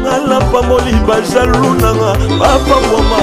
ngala pamboli bajalu nanga papa mama.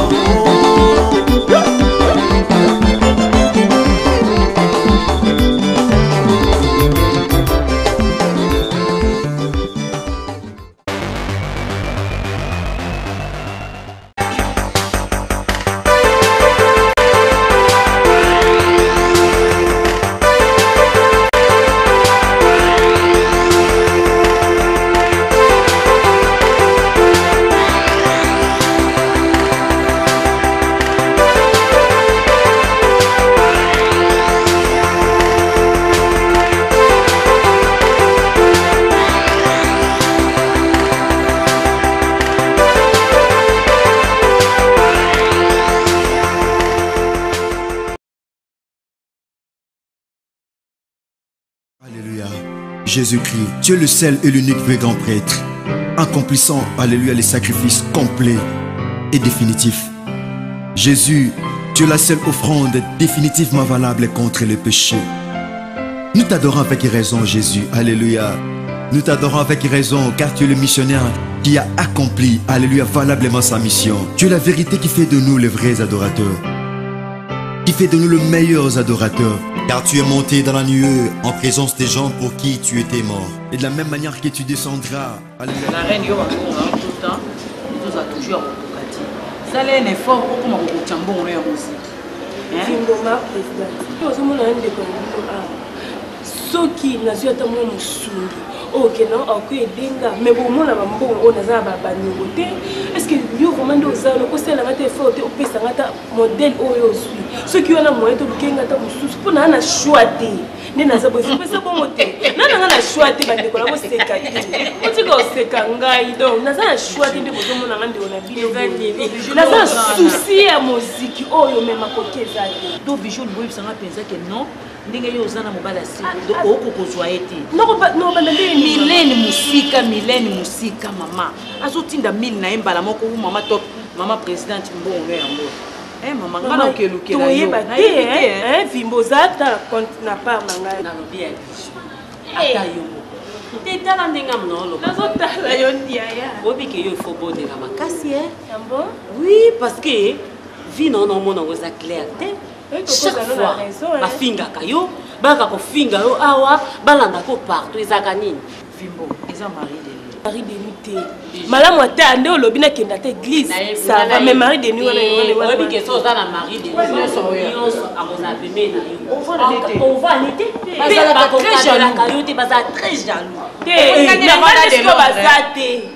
Alléluia. Jésus-Christ, tu es le seul et l'unique vrai grand prêtre, accomplissant, alléluia, les sacrifices complets et définitifs. Jésus, tu es la seule offrande définitivement valable contre le péché. Nous t'adorons avec raison, Jésus. Alléluia. Nous t'adorons avec raison, car tu es le missionnaire qui a accompli, alléluia, valablement sa mission. Tu es la vérité qui fait de nous les vrais adorateurs, qui fait de nous les meilleurs adorateurs. Car tu es monté dans la nuée en présence des gens pour qui tu étais mort. Et de la même manière que tu descendras. Alléluia. La reine yo tout le temps, nous a toujours Bokati. Ça l'est un effort pour comment on tient bon aussi. Fingoma président. Nous sommes dans un décor. Ceux qui n'ont pas mon soundi. Ok non, ok dinga. Mais bon, mon amambon, on a zaba banigote. Est-ce que yo vraiment nous avons le conseil la matière forte au pays sangata modèle oyo suit. Ceux qui ont la moyen de lukenga ta mususu pour na choisir. Né na zabo c'est pas bon moté. Na choisir ba ndeko la bo seka. On dit que seka ngai donc na za choisir de bozo mona ngande ona bino. Na za souci ya musique oyo même akokeza. Do bijou boy sanga penza que non. Ndenge yo zana mobala si do okokozwa ete. Non ba ndenge Milène musika mama. Azotinda 1000 na embala moko mama top mama présidente mbongo yango. Maman ngana okelukela yo. Vimbozata na part manga. Na lobi ya bijou. Ata yo. Tetala ndenga mnolo. Nazotala yo ndia ya. Obi ke yo faut bodela makasi Ambo? Oui, parce que vie non mona oza clair te. Chaque fois, ba finga kayo, ba ka ko finga yo awa, balanda ko partout ezaka nini. Vimbo, eza mari de Marie de nuit. Madame Wata ande olobi na kenda te église. Ça va mais Marie de nuit wana. Obi ke so za na Marie de nuit. Akoza pemé na yo. On va l'été. Ba ko très jaloux. Kayo te baza très jaloux.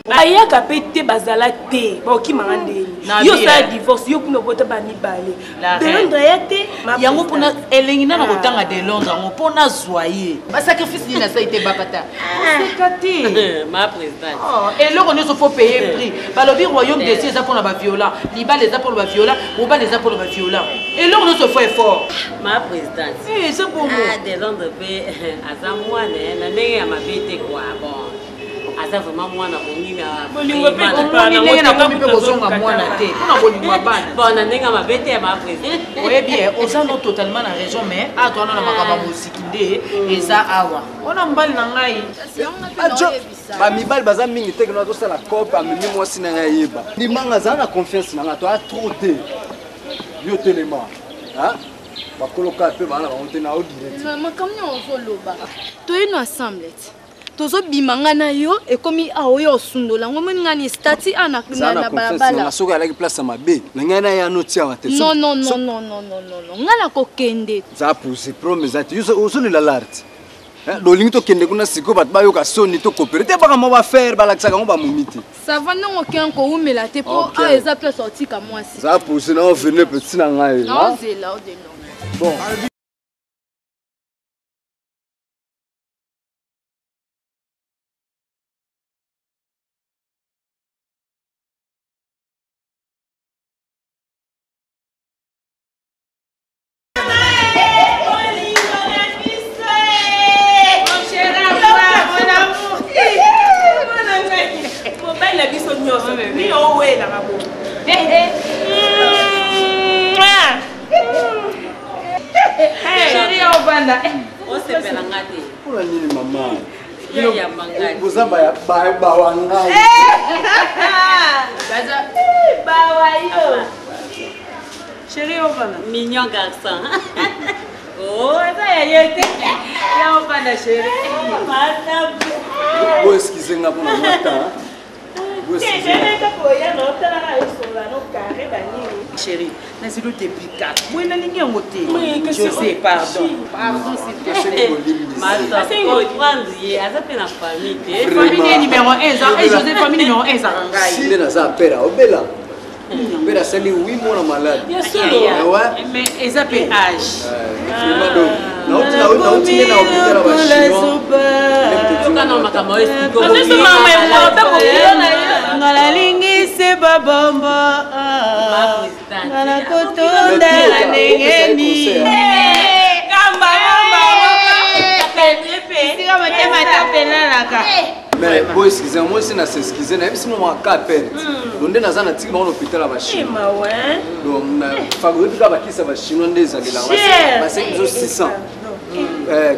Ayaka pete bazala te boki mangande yo sa divorce yo kuno bota bani bale de Londres ya te yango pona elengina na kotanga de Londres ngo pona zoyer ba sacrifice ni na sa ite bakata sekati ma présidente et le on se faut payer prix balobi royaume des cieux ça pour ba violent liba les pour ba violent ou ba les pour ba violent et le on se faut effort ma présidente c'est pour moi de Londres pe azamwa na ndenge ya mabete quoi bon asa vraiment moi na bongi na bolingo pe ndenge na kombi pe kozonga mwana te na bolingo bana bon na ndenge mabete ya ma président oui bien on s'en non totalement na région mais à toi na makaba musiki nde eza awa ona mbali na ngai ba mibali baza mingi te kino to sala kopa mimi mwasi na ngai yeba limanga za na confiance na ngato a trop te yo telema bakoloka pe bana ba monte na o direct makamnya ozoloba toyino ensemble tozo bimanga na yo ekomi aoyo osundola ngomoni ngani stati ana na balabala na soka alaki place mabe na ngana ya notia wate non ngala kokende za pousser promesa tu usoni la lart lolingi to kende kuna siko bat bayo ka soni to coopérer baka mo ba faire balakisaka ngo ba mumiti ça va non aucun ko umela te po a eza place sorti ka mwasi za pousser na venir petit na ngai non c'est là bon Mama. Vous avez Chérie, on va là. Mignon garçon. Oh, ça y est. Là, on va là, chérie. Vous excusez-moi pour le matin. Chérie, mais il est piquant. Oui, il est bien. Je sais, pardon. Pardon, s'il te plaît. Famille numéro 1, José, famille numéro 1, ça si les nazar pera, obela. Pera, c'est les 8 mois malade. Bien sûr. Mais ils appellent âge. ngalingise babomba ngala kotonda na ndengeni kamba sika motema tapelalaka mais boy excusez-moi si na s'excuser na bisi mo ka peine donde naza na tiki ba hôpital ba chinois donc na favorite ka ba kisa ba chinois ndeza de la ba 600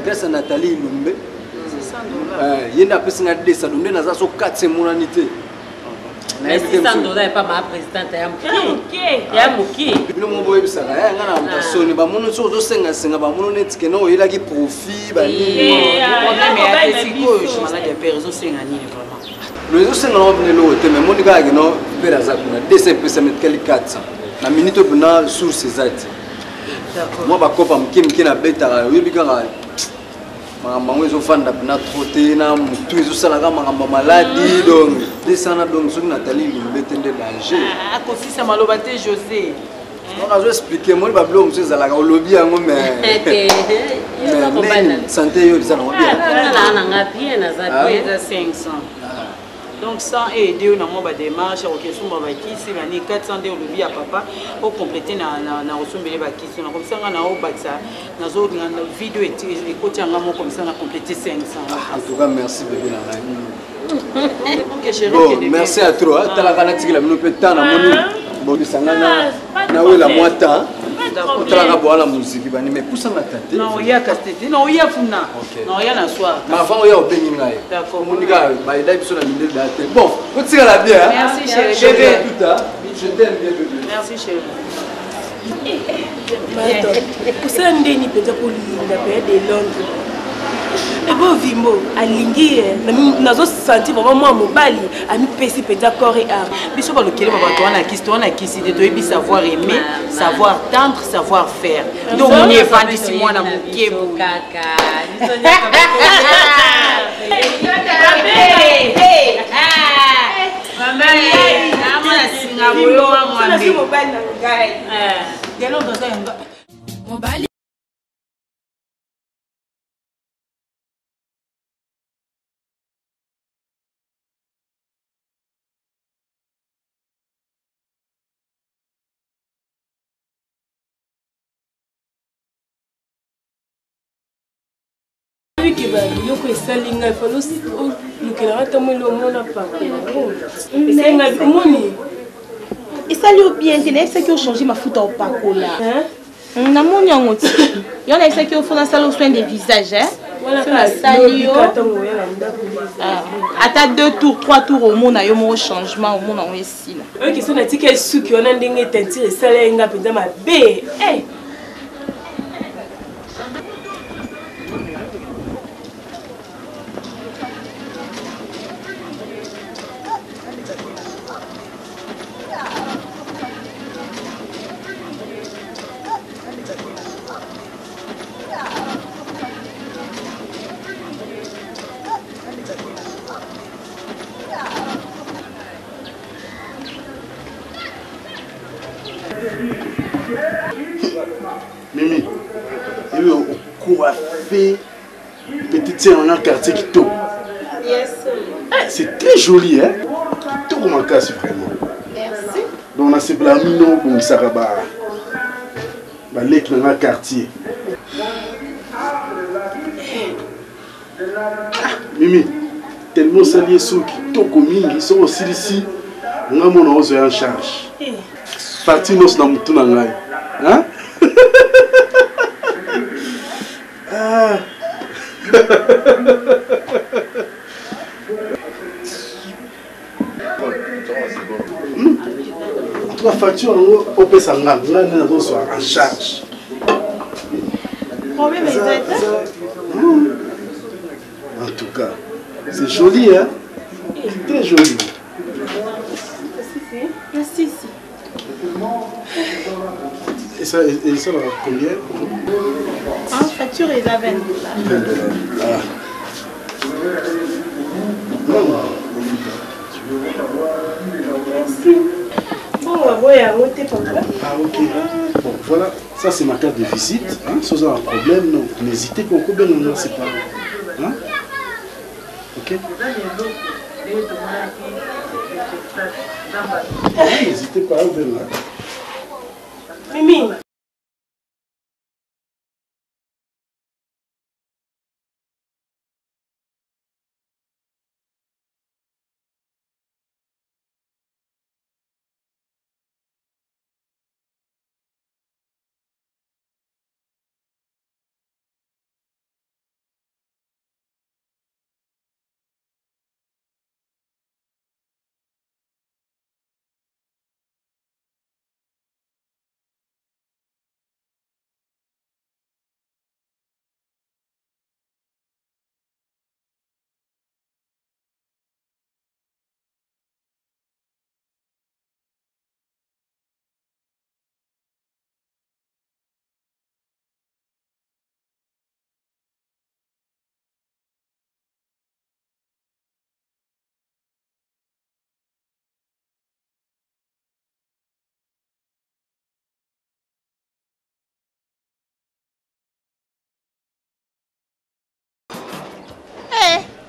grâce à Nathalie Lumbe yenda pesi na desa donde naza so 4 monanité. Mais $600 n'est pas ma présidente. Il y a Mouki. Le monde voit ça. On a sonné. Bah mon autre chose c'est bah mon net que non il a qui profit. Bah problème est psycho. Je malade des réseaux c'est gagné vraiment. Le réseau c'est non venir l'autre mais mon gars que non pera ça kuna desa pesa met quel 400. La minute bna sur ces actes. D'accord. Moi bah kopa mki na beta oui bikara. Maman ils ont fait na trotter na mutu ils ont ça la maman maladie donc descendre donc sur Nathalie Lumbe de danger ah comme si ça malobate José on a expliqué moi ba blom c'est la au lobby ngo mais santé yo ça non bien na ngapie na za 500 donc 100 et aider na mo ba démarche au question ba kisi ba ni 400 de lobby à papa pour compléter na osombele ba kisi na comme ça na o batsa na zo na vidéo et écoute nga mo comme ça na compléter 500 en tout cas merci bébé na bon merci à toi tala kana tikila mino pe tana moni bon sangana na wela mwata tala ka la musique bani mais poussa na tante non ya kastete non ya funa non ya na soir ma avant ya obengi ngai d'accord moni ga ba ida biso na minde date bon ko tira la bien merci chérie bébé tout à je t'aime bien bébé merci chérie Mato, poussa ndeni peza ko linda pe de Londres. Et bon vimbo alingi nazo sentir vraiment moi mobali ami pesi peza corps et âme. Biso ba lokele ba bato wana kisi de toyebi savoir aimer, savoir tendre, savoir faire. Donc on y efandisi mwana mukebo kaka. Maman, amona singa boyo wa mwambe. Mobali na ngai. Delo doza yanga. Mobali Yoko esalinga falo lukela ata mwelo mona papa esenga komoni esali bien te nayebisa ki ochange mafuta opakola namoni yango ti yo nayebisa ki ofona sala soin de visage nasali yo ata 2 tours 3 tours omona yo moko changement omona yango esila oyo question natika esuki wana ndenge tentire esala yenga mpenza mabe Mimi, il est au coiffé petite sœur dans un quartier qui tombe. Yes. C'est très joli, hein? Tout comme un cas, vraiment. Merci. Donc, on a ces blamino comme ça, dans un quartier. Mimi, tellement salié ceux qui sont commis, ils sont aussi ici. On a mon ose en charge. Parti nos dans tout le monde. Hein? La facture, on peut s'en rendre. Là, on soit en charge. Combien de En tout cas, c'est joli, hein? Très joli. Merci. Et ça va combien? En facture, il a 20 $. Voilà. Merci. Bon, on va voir papa. Ah, ok. Bon, voilà. Ça, c'est ma carte de visite. Hein? Si vous avez un problème, non. N'hésitez pas, on peut bien nous séparer. Hein? Ok? N'hésitez pas, on là. Mimi.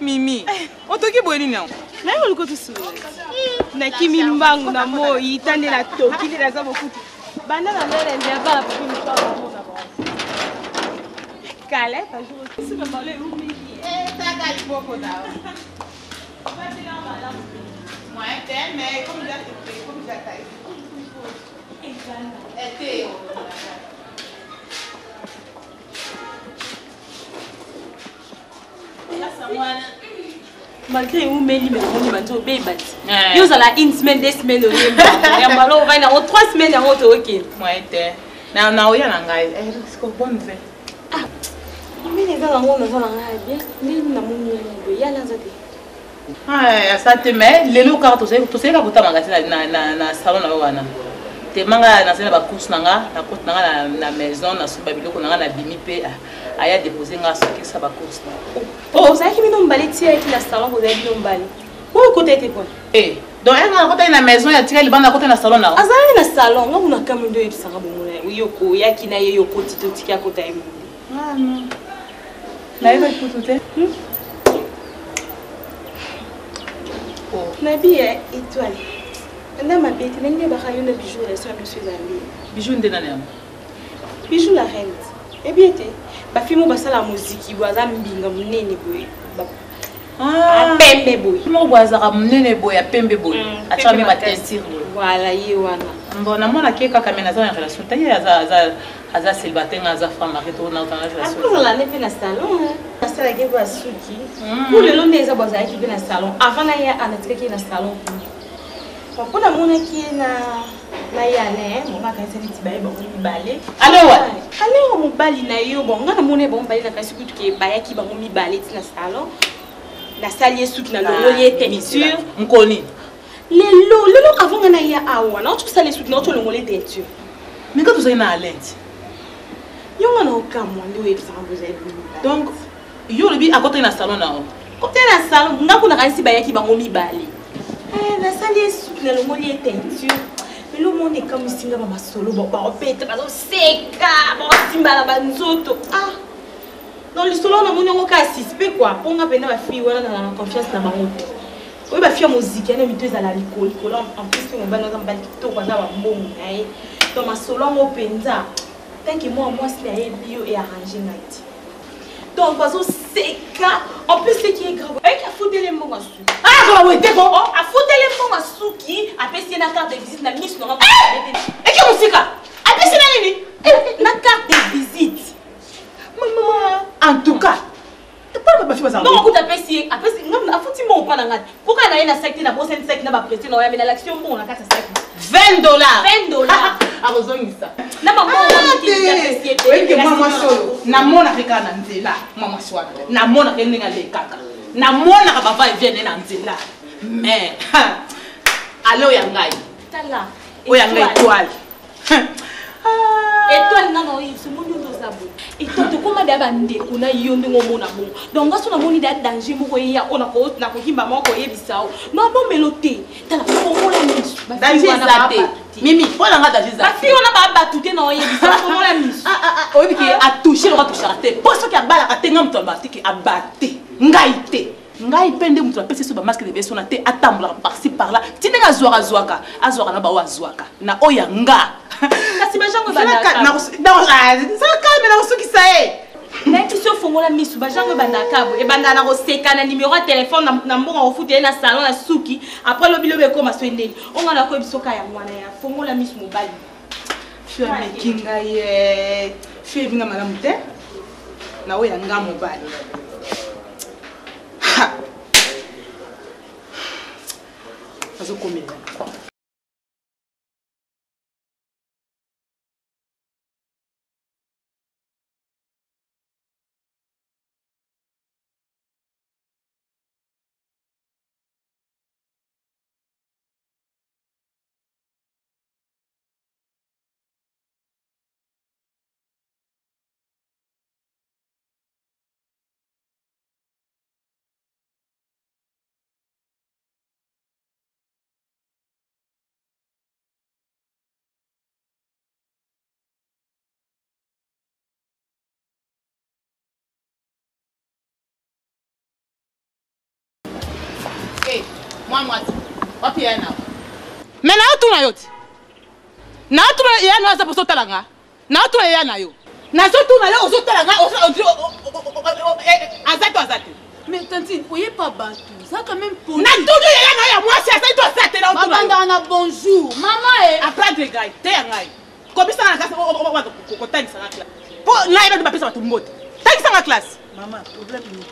Mimi, otoki boye nini yango? Na yo liko tusulo. Na kimi mbangu na moi tande na toki na za bokuti. Banda na mbele ndia bala pour une fois au d'abord. Kale, ta jour aussi me parler ou Mimi. Ça gali boko da. Moi, mais comme ça c'est comme ça taille. Était malgré où Mélie me dit que tu es bête. Yo ça la une semaine, 2 semaines au lieu. Et on va là, on va dans 3 semaines à auto OK. Moi était. Na oya na ngai. C'est quoi bonne nouvelle. Ah. Mais les gens on va bien. Ni na moni ya la zate. Ah, ça te met les locaux to c'est ka kota magasin na salon na wana. Te manga na sena ba course nanga, na côte nanga na maison na suba biloko nanga na bimi pe. Aya déposer nga soki ça ba course. Oh, ça qui me mbali ti avec la salon ko zabi mbali. Où côté tes points? Eh, donc elle na côté na maison ya tika libanda côté na salon na. Azali na salon, nga kuna kamindo yetu sanga bomona. Yoko yaki na yeyo koti to tika kota yemu. Ah non. Na eba kutote? Oh, na bien étoile. Na ma bête, na ngi ba ka yona bijou la so monsieur Zambi. Bijou ndena na. Bijou la reine. Eh bien té. Ba fimo basala muziki bwaza mbinga munene boy. Ah, pembe boy. Mo bwaza munene boy ya pembe boy. Acha me matensir boy. Voilà, yi wana. Mbona mona keka kamena za relation taye aza célibataire aza femme mari to na relation. Pour la neve na salon. Asala ke ba suki. Pour le long des abaza ki na salon. Avant na ya anatika ki na salon. Pour la mona ki na yane mo ka kanisa niti baye ba ko mibale. Alors mo bali na yo bon ngana mona bon bali na kasi kutu ke baya ki ba ko mibale ti na salon. Na salie suki na longoli teinture nkoni. Lelo avant ngana ya awa na tu salie suki na tu longoli teinture. Mais quand tu es na alente. Yo ngana okamwa ndi we bisa mboza ebi. Donc yo lebi à côté na salon na o. Côté na salon ngakuna kanisi baya ki ba ko mibale. Na salie suki na longoli teinture. Le monde est comme si on avait un solo, on va répéter, on va seca, on va timbala banzoto. Ah, dans le solo, on a un cas suspect quoi. Pour on a peine à fille, on a confiance dans ma route. Oui, ma fille musique, elle est miteuse à l'alcool. En plus, on va nous emballer tout quoi, ça va bon. Dans ma solo, on penza. Tant que moi, c'est bio et arrangé night. Donc, oiseau seca. En plus, ce qui est grave, elle a foutu les mots à sous. Ah, oui, t'es bon. A foutu les mots à sous qui a passé la carte de visite, la ministre n'aura pas arrêté. Et qui est musique? A passé la ligne. La carte de visite. Maman, en tout cas. Non, on a passé apesi ngam afuti mo pa nanga pourquoi na ina secte na bosen secte na ba président na ya mais l'action bon na kata secte $20 arozongisa na ba mo wenge mama solo na mona fika na nzela mama swata na mona keninga le kaka na mona ka baba vienne na nzela mais alo ya ngai tala oya ngai étoile étoile nanga oyi ce monde ndo sabo étoile to koma da bande kuna yondo ngomona bon donc ngaso na moni da danger moko ya ona ko na ko kimba moko yebisao no bo melote tala ko mola misu danger zate mimi pona nga danger zate ba fi ona ba batute na oyebisao ko mola misu oyi ki a toucher le toucher te parce que abala ka tenga mto batiki abate ngai te ngai pende mtu apesi so ba masque de version na te atambola par-ci par-là tinenga zwaka azwaka na ba wazwaka na oya nga kasi bajango bandaka na saka mena usukisa na kiso fongola misu bajango bandaka bo e banda na koseka na numéro de téléphone na mbonga ofute na salon na suki après lobi lobe ko maswendeli onga na ko bisoka ya mwana ya fongola misu mobali fia mekinga ye fia binga malamu te na oya nga mobali azokomela Moi, wapi ya nao? Mais na otu na yoti. Na otu na ya na za poso talanga. Na otu na ya na yo. Na zo tu na yo ozo talanga azatu. Mais tantine, oyez pas battu. Ça quand même pour. Na tout ya na ya moi c'est azatu na otu na. Maman na bonjour. Maman après de gars, te ngai. Komisa na kasa ko tangisa na classe. Po na iba ba pesa batu mbote. Tangisa na classe. Maman, problème ni.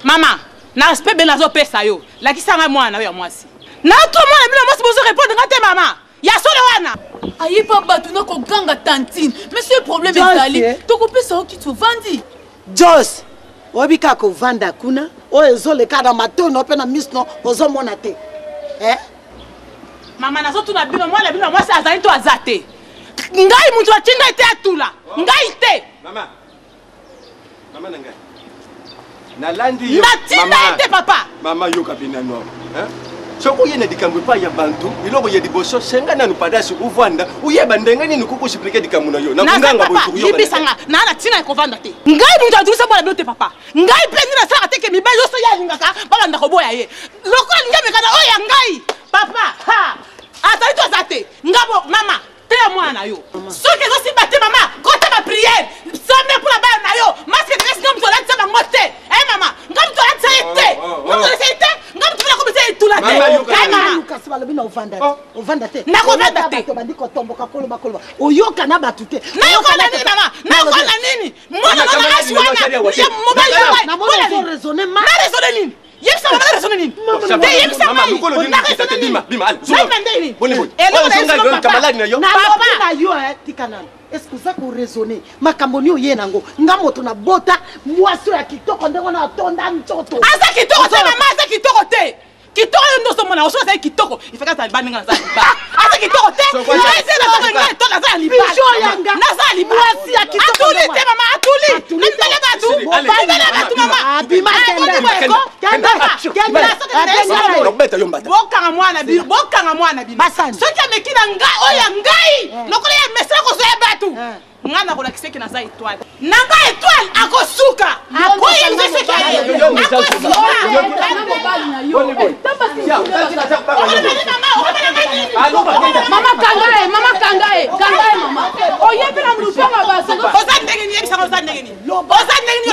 Maman, na respect benazo pesa yo. La kisanga mwana yo mwasi. Na to mwana mina mwasi bozo répondre ngate maman. Ya solo wana. Aye pas battu na ko ganga tantine. Mais ce problème est allé. To ko pesa o kitu vandi. Jos. Obika ko vanda kuna. O ezole kada matono pe na misno ozo mona te. Mama na zo tuna bino mwana mwasi azali to azate. Ngai muntu achinga ite atula. Ngai te. Mama. Mama ngai. Nalandi yo. Natinda ite papa. Mama yo kabina no. Soko yene dikambu pa ya bantu iloko ye diboso senga nanu padasi uvanda uyeba ndenga nini kuko expliquer dikambu na yo na kunganga bo yo yibisanga na na tina ko vanda te ngai muntu adulisa bona bino te papa ngai pe ndina saka te ke miba yo so ya lingaka bala ndako boya ye loko ngame kana oya ngai papa ha ata ito zate ngabo mama te mwana yo soki zo sibate mama kota ba prière sommet pour la balle na yo masque de ngam to la tsaba ngote mama ngam to la tsete ngam to la tsete ngam to la ko bese tula te mama Lucas balobi na ovanda te na ko vanda te to bandi ko tomboka koloba oyoka na batute na yo kana nini mama na yo kana nini mwana na aswana ya mobile na mona zo raisonner ma na raisonner nini yebisa mama raisonner nini te yebisa mama mukolo nini kitete bima bima al zo nini boni elo kamalani na yo na papa na yo tikanana est-ce que ça ko raisonner makambo ni oye nango ngamoto na bota mwasi ya kitoko ndeko na tonda ntoto asa kitoko te mama asa kitoko te kitoko ndo so mona osoza kitoko ifaka sa baninga za ba asa kitoko te na ese na tonga toka za liba na za liba mwasi ya kitoko atuli te mama atuli ndele batu mama abima kenda bokanga mwana bi soki amekina ngai oya ngai lokola ya mesra ko so batu ngana kola kiseki na za étoile nanga étoile akosuka akoyi nzese kaye mama kangae mama oyebi na mlupanga basi oza ndenge ni yebisa oza ndenge ni oza ndenge ni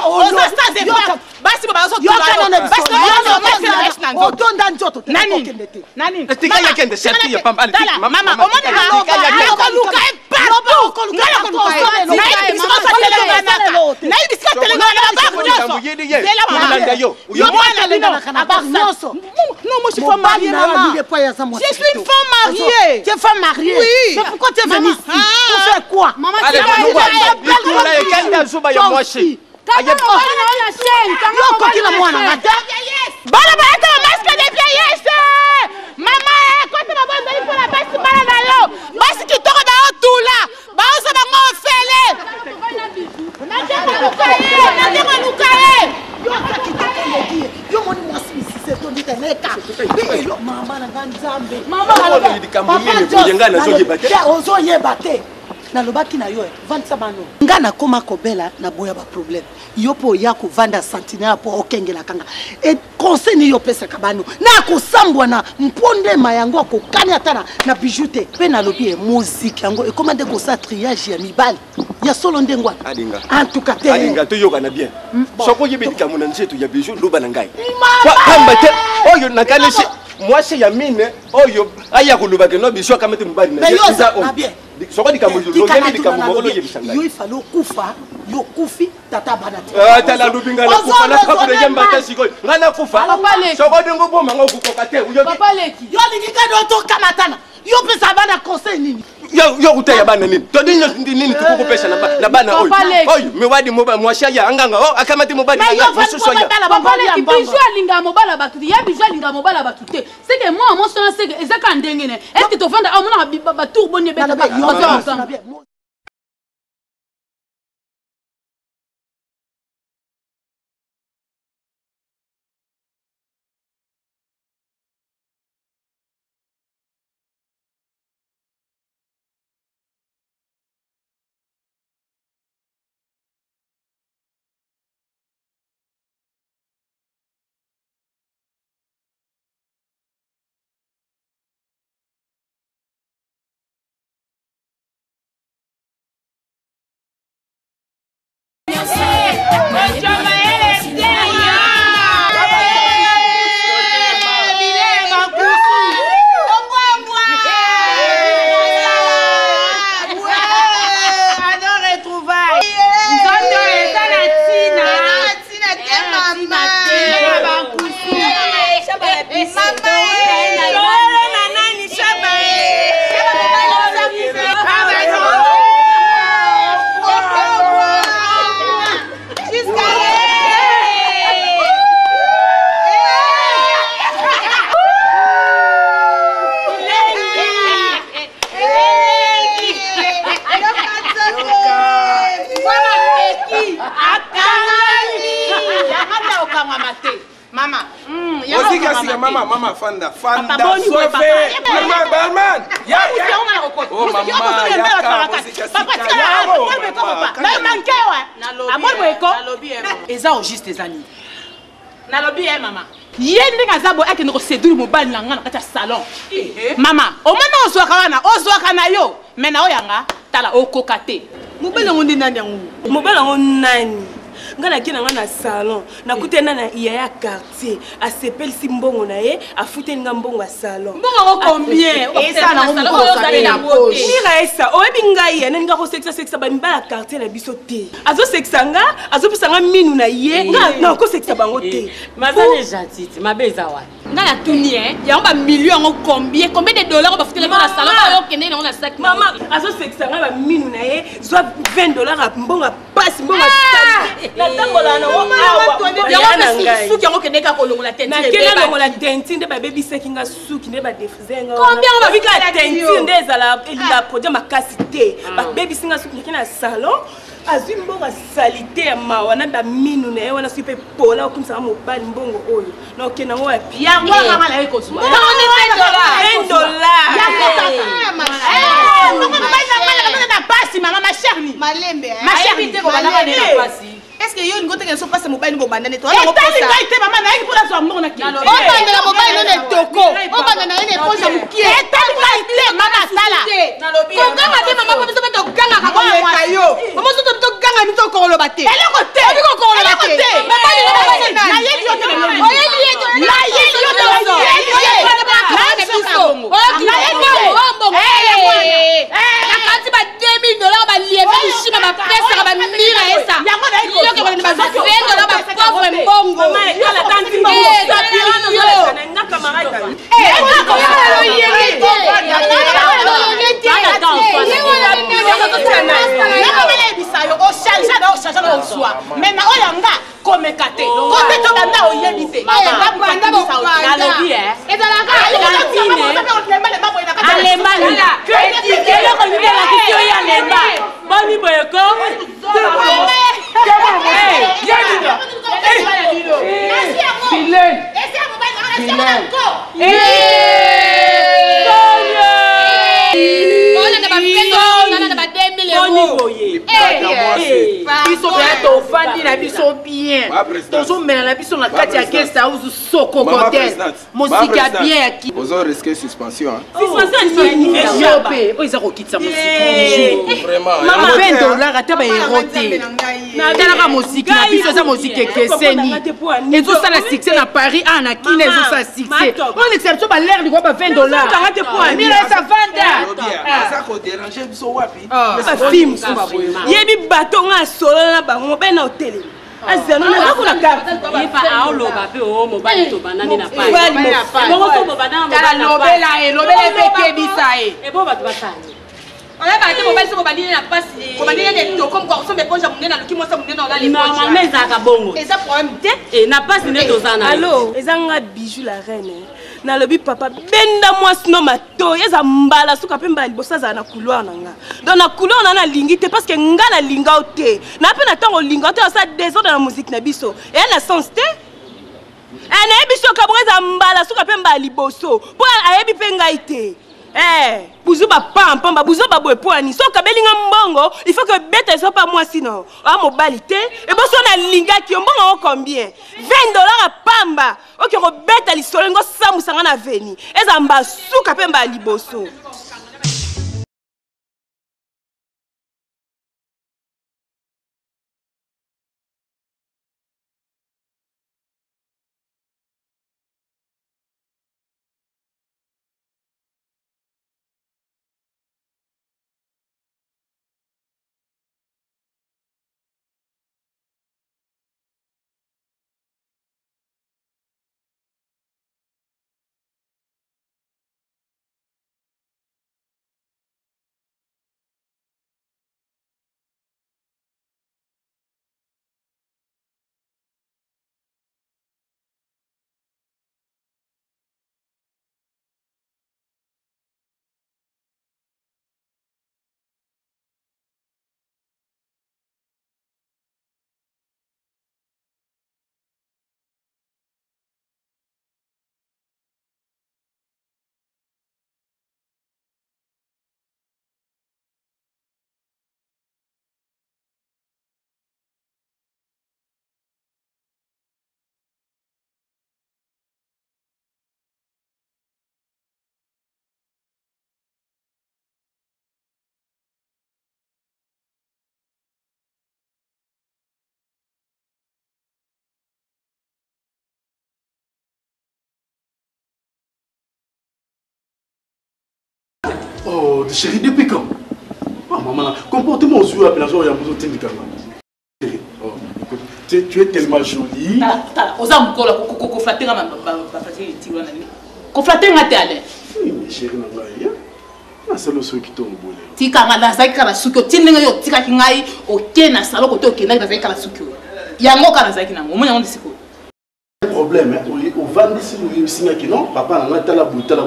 oza stage basi baba so basi otonda njoto nani tika yakende serti ya pamba mama omona luka Je suis une femme mariée. Tu es femme mariée? Oui. Mais pourquoi tu es venue ici? Pour faire quoi? Maman, tu es nalobaki na yo vandisa bano nga nakoma kobela na boya ba problème yo po ya ko vanda sentinelle po okengela kanga et conseil ni yo pesa kabano na ko sambwa na mponde mayango ko kani atana na bijoute pe nalobi e musique yango e commande ko sa triage ya mibali ya solo ndengwa adinga en tout cas te adinga to yoka na bien soko yebika mona nzetu ya bijou loba na ngai kamba te oyo nakanisi mwasi ya mine oyo aya kuluba ke no bisho kamete mubali na yeza o bien soko dikambo longeli dikambo moko lo yebisanga yo ifalo kufa yo kufi tata banati tala lubinga na kufa na kapo de yamba tasiko ngana kufa soko dengo boma ngo kukoka te uyo papa leki yo lingika do to kamatana yo pesa bana conseil nini yo kutaya bana nini to nini tukukupesha na bana oyo miwadi mwasha ya anganga akamati mubali mususu ya papa leki bijou alinga mobala batuti ya bijou alinga mobala batute c'est que moi mon son c'est que ezaka ndengene est-ce que to vanda amona ba tour bonne beta ba Mama fanda sofe barman ya oh mama eza au juste des années nalobi mama yende ngazabo ake no seduri mobali na ngana kata salon mama o mona ozwaka na yo mena oyanga tala okokate mobali ngondi nani yango mobali ngo nani ngana kina ngana salon na kutena na iya ya quartier a sepel simbongo na ye a futen nga mbongo a salon mbongo combien esa na mbongo ira esa o ebinga ye nani nga ko sexa ba mbala quartier na biso te azo sexa nga azo pisanga minu na ye nga na ko sexa bango te mazane jatiti mabeza wa ngana tuni ya ba million ngo combien de dollars ba futela na salon yo kende na ona sac mama azo sexa nga ba minu na ye zo $20 a mbongo passe mbongo na tangola na wo awa ya suki yango kende ka kolongola tenti na kena longola tenti nde ba baby sekinga suki nde ba defuzenga combien ba bika tenti nde ezala elinga produit makasi te ba baby singa suki kena salon azwi mbongo salite ya mawa na ba minu na ye wana supe pola okumisa mobali mbongo oyo na okena ngo wapi yango ngama na eko so $1 na pasi mama ma chère malembe ma chère te ko bana na pasi est-ce que yo ngote ke so passe mobile ngo bandane to ala ngo posa te mama na yiki pola so mbongo na ki o banda na mobile no ne toko o banda na ene posa mukie etali te mama sala nalobi ko ngama te mama ko biso beto ganga ka ko mwa yo mama so to ganga ni to ko lo bate eloko te ko ko lo bate mama ni na yiki yo te o yiki yo na yiki yo te so na yiki yo mbongo na kati ba $2,000 biso mpe tofandi na biso bien tozomela na biso na kati ya guest house soko hotel mosika bien ya ki ozo risquer suspension yo mpe oyo eza kokitisa mosika $20 ata baero te talaka mosika na biso eza mosika ekeseni ezosala succès na Paris na kina ezosala succès olekisa biso balere likwa ba $20 mira eza vanda yebi bato nga solo na bango be na hotel azano na ko la carte yepa aoloba pe o mobali to banani na pa bongo to bobana mobali na pa lobela beke bisae ebo bato basani on a parlé mobali so mobali na passe mobali na to comme quoi so me ponja munena luki mo sa munena ola les normalement ça ka bongo et ça problème te et na passe ne to zana allo ezanga bijou la reine na lobi papa benda moi sino mato yeza mbala suka pe mbala libosa za na couloir nanga donc na couloir na lingi te parce que nga na linga ote na pe na tango linga ote ça désordre na musique na biso et na sens te na biso ka breza mbala suka pe mbala liboso pour ayebi pe ngai te buzu ba pamba buzu ba boy poani so ka belinga mbongo il faut que bête soit pas moi sinon mobalité et boso na linga ki mbongo combien $20 a pamba OK ko bête li solengo samusanga na veni ezamba suka pe mba liboso Oh, chérie, depuis quand? Oh, maman, comportement aux yeux, la joie, il y a besoin de t'indiquer. Oh, écoute, tu es tellement jolie. Oui, mais chérie, c'est le seul qui tombe au boulot. Tika ngana zaki kana sukyo tinenga yo tika kingai okena salo kote okena zaki kana sukyo. Yango kana zaki nango mo yango disiko. Problème au vendisi nous singa ki non papa na tala butala.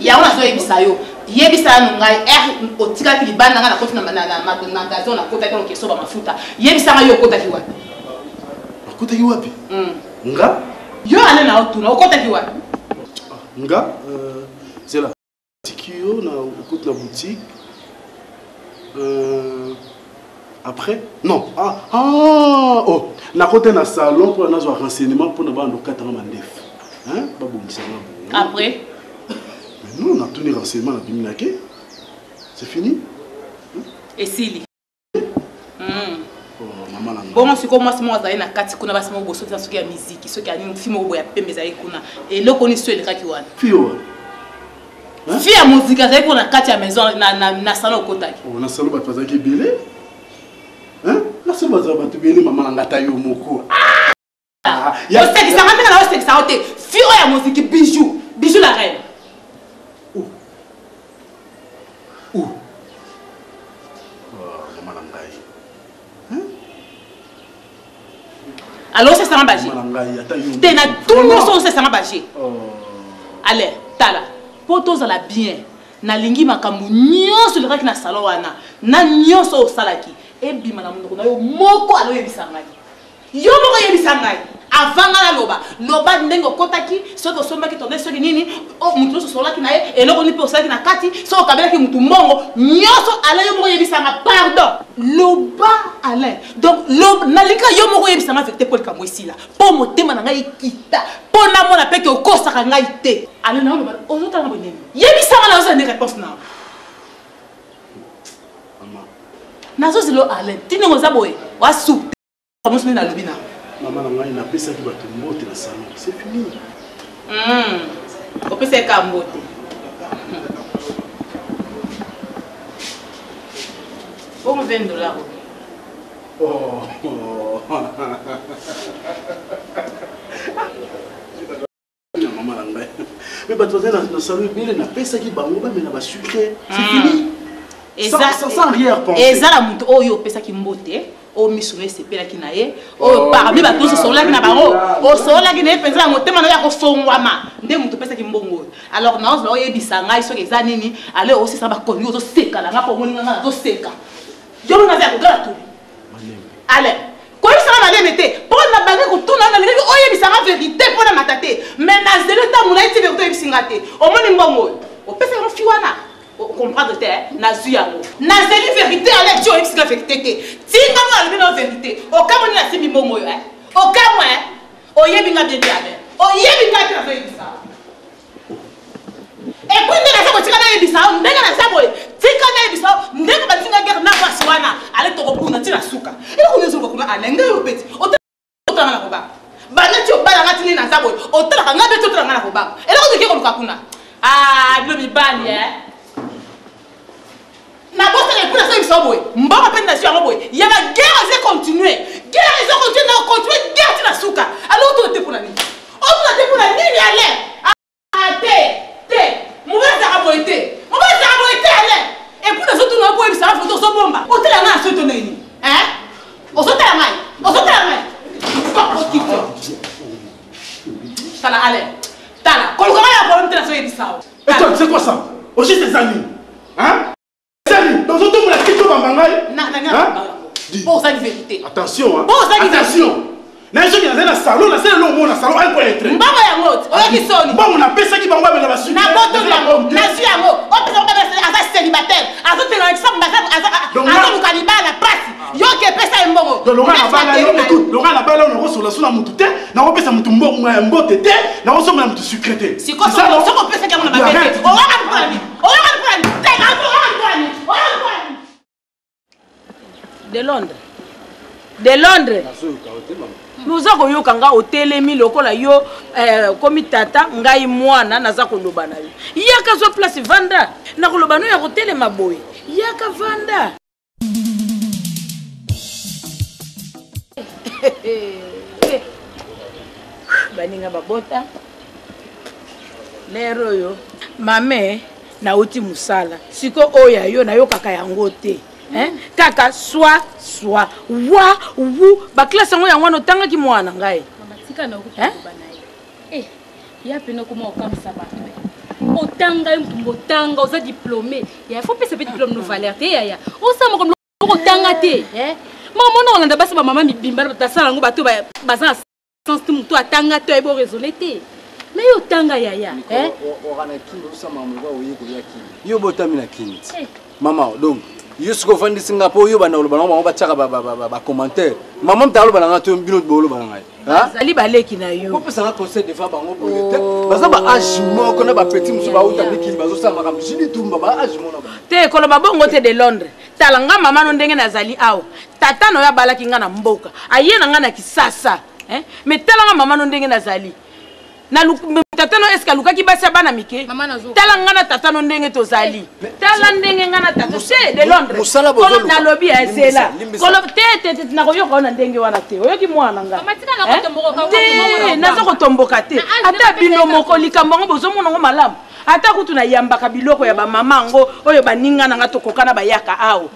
Ya ona zo yebisa yo. Yebisa ngai otika ki libanda ngana koti na magasin na kota ko keso ba mafuta. Yebisa nga yo kota ki wapi? Kota ki wapi? Nga? Yo ane na otuna okota ki wapi? Nga c'est là. Tikio na okota la boutique. Après non oh na côté na salon pour na avoir renseignement pour na ba ndokata na mandef hein ba bongisa na après mais nous on a tenu renseignement na biminake c'est fini et sili oh maman na bon siko moi moi za na kati kuna basi mo boso tsa soki ya musique soki ya ni film obo ya pembe za ikuna et loko ni swele kaki wana fio fia ya musique za ikuna kati ya maison na salon kotaki oh na salon ba fazaki belé hein la seule base ba tubeli maman ngata yo moko ya c'est ça ramène la c'est ça oté fio ya musique bijou la reine oh maman ngai hein alors c'est ça m'a bagé maman ngai ata yo t'es na tout le monde c'est ça m'a bagé oh allez tala pour tous la bien na lingi makambu nyonso le kaki na salon wana na nyonso o salaki e bima na mundu na yo moko alo yebisanga yo moko yebisanga avanga la loba ndengo kotaki soko somba ki tonde soki nini o mutu so solaki na ye eloko ni pe osalaki na kati so kabela ki mutu mongo nyonso ala yo moko yebisanga pardon loba ala donc loba nalika yo moko yebisanga vérité pour kamwe sila po motema na ngai kita po na mona pe ke okosaka ngai te ala na loba ozota na bonene yebisanga na osa ne réponse na mama nazo zilo ala tini ngoza boye wa su comme ce na lobina maman nanga ina pesa ki bato mbote na salon c'est fini o pesa ka mbote pour $20 oh maman nanga mais bato na salon bile na pesa ki bango ba mena ba sucré c'est fini sans rien penser ezala mutu oyo pesa ki mbote o misure sepela ki na ye o parmi ba tous so la ki na bango o so la ki na penza motema na ya ko fongwama nde mutu pesa ki mbongo alors na ozo ye bisanga iso ke za nini ale o sisa ba konyo zo seka la ngapo moni ngana zo seka yo nga za ko gala tu ale ko isa na le mete po na bangi ko tuna na le o ye bisanga vérité po na matate mais na zelo ta mula iti vérité bisingate o moni mbongo o pesa ko fiwana comprendre te na zuyango na zeli vérité ala tio explique vérité te tinga mo albi na vérité o kamo ni na simi momo yo o kamo o yebi nga bien bien o yebi nga ka fe bisa e kwende na sabo tika na yebisa ndenga na sabo tika na yebisa ndenga ba tinga guerre na baswana ale to ko puna tina suka ile ko nyezo ko kuna alenga yo peti o tanga na ko ba bana tio bana ngati na sabo o tanga ngabe to tanga na ko ba ile ko ke ko kuna bilo mi bali na bosse les poules ça boy mbaba pendation en boy il y a la guerre c'est continuer guerre ils ont continué na continuer guerre na suka alors tout était pour la nuit on tout était pour la nuit allez te mouva za boité allez et pour les autres on boy ça photo so bomba o tela na so to nini o so tela mai pas possible tala allez tala comment ya problème tela so yedi ça et toi c'est quoi ça aussi tes amis hein dans un temps, la question va m'engager. Pour ça, la vérité. Attention, hein. Attention. Na je viens na salon, na salon mo na salon ay ko être. Mbaba ya ngoti, oya kisoni. Mbaba na pesa ki bangwa na basu. Na boto yango, na si yango. O pesa ko besa asa célibataire. Azo tena exam baza asa mu kanibala pasi. Yo ke pesa mbongo. Donc Laurent na bala yo écoute, Laurent na bala on reçoit la sous la mutute, na ko pesa mutu mbongo mbote te, na ko somme na mutu secrétaire. Si ko so ko pesa ka mo na babete. O wa ka prani. O wa ka prani. Tena o wa ka prani. O wa ka prani. De Londres. Nous avons eu kanga hotelemi lokola yo komi tata ngai mwana naza koloba na yo. Yaka zo place vanda na koloba no ya hotelema boy. Yaka vanda. Baninga babota. Lero yo mame na uti musala. Siko oya yo na yo kaka yango te. Kaka soit wa wu ba classe ngo ya ngwana tanga ki mwana ngai mama tika na ukutuba naye ya pena kuma okamisa bato otanga mtumbo tanga oza diplômé ya faut pas se faire diplôme no valeur te ya osa mo comme otanga te mama no olanda basi ba mama mibimba batasala ngo bato baza sens tu mutu atanga to ebo raisonner te mais yo tanga ya orana kingo sama mwa oyiko ya kingo yo botami na kingo mama donc Yusko Fandi Singapore, yo bana olobana ba tchaka ba commentaire. Maman ta olobana ngato bino bolo bana ngai. Ha? Zali baleki na yo. Ko pesa nga conseil de fa bango bolete. Baza ba âge moko na ba petit musu ba uta biki bazo sama kam jini tumba ba âge mona ba. Te ko lo babongo te de Londres. Talanga mama no ndenge na zali awo. Tata no ya balaki nga na mboka. Aye na nga na kisasa. Mais talanga mama no ndenge na zali. Na tata no eska luka ki basa bana mike tala ngana tata no ndenge tozali tala ndenge ngana tata se de Londres ko na lobby ezela ko lo tete na ko yo ko na ndenge wana te oyo ki mwana nga matika na ko tomboka ka na zo ko tomboka te ata bino moko likambo ngo bozo mona ngo malamu ata kutu na yambaka biloko ya ba mama ngo oyo baninga na ngato kokana bayaka awo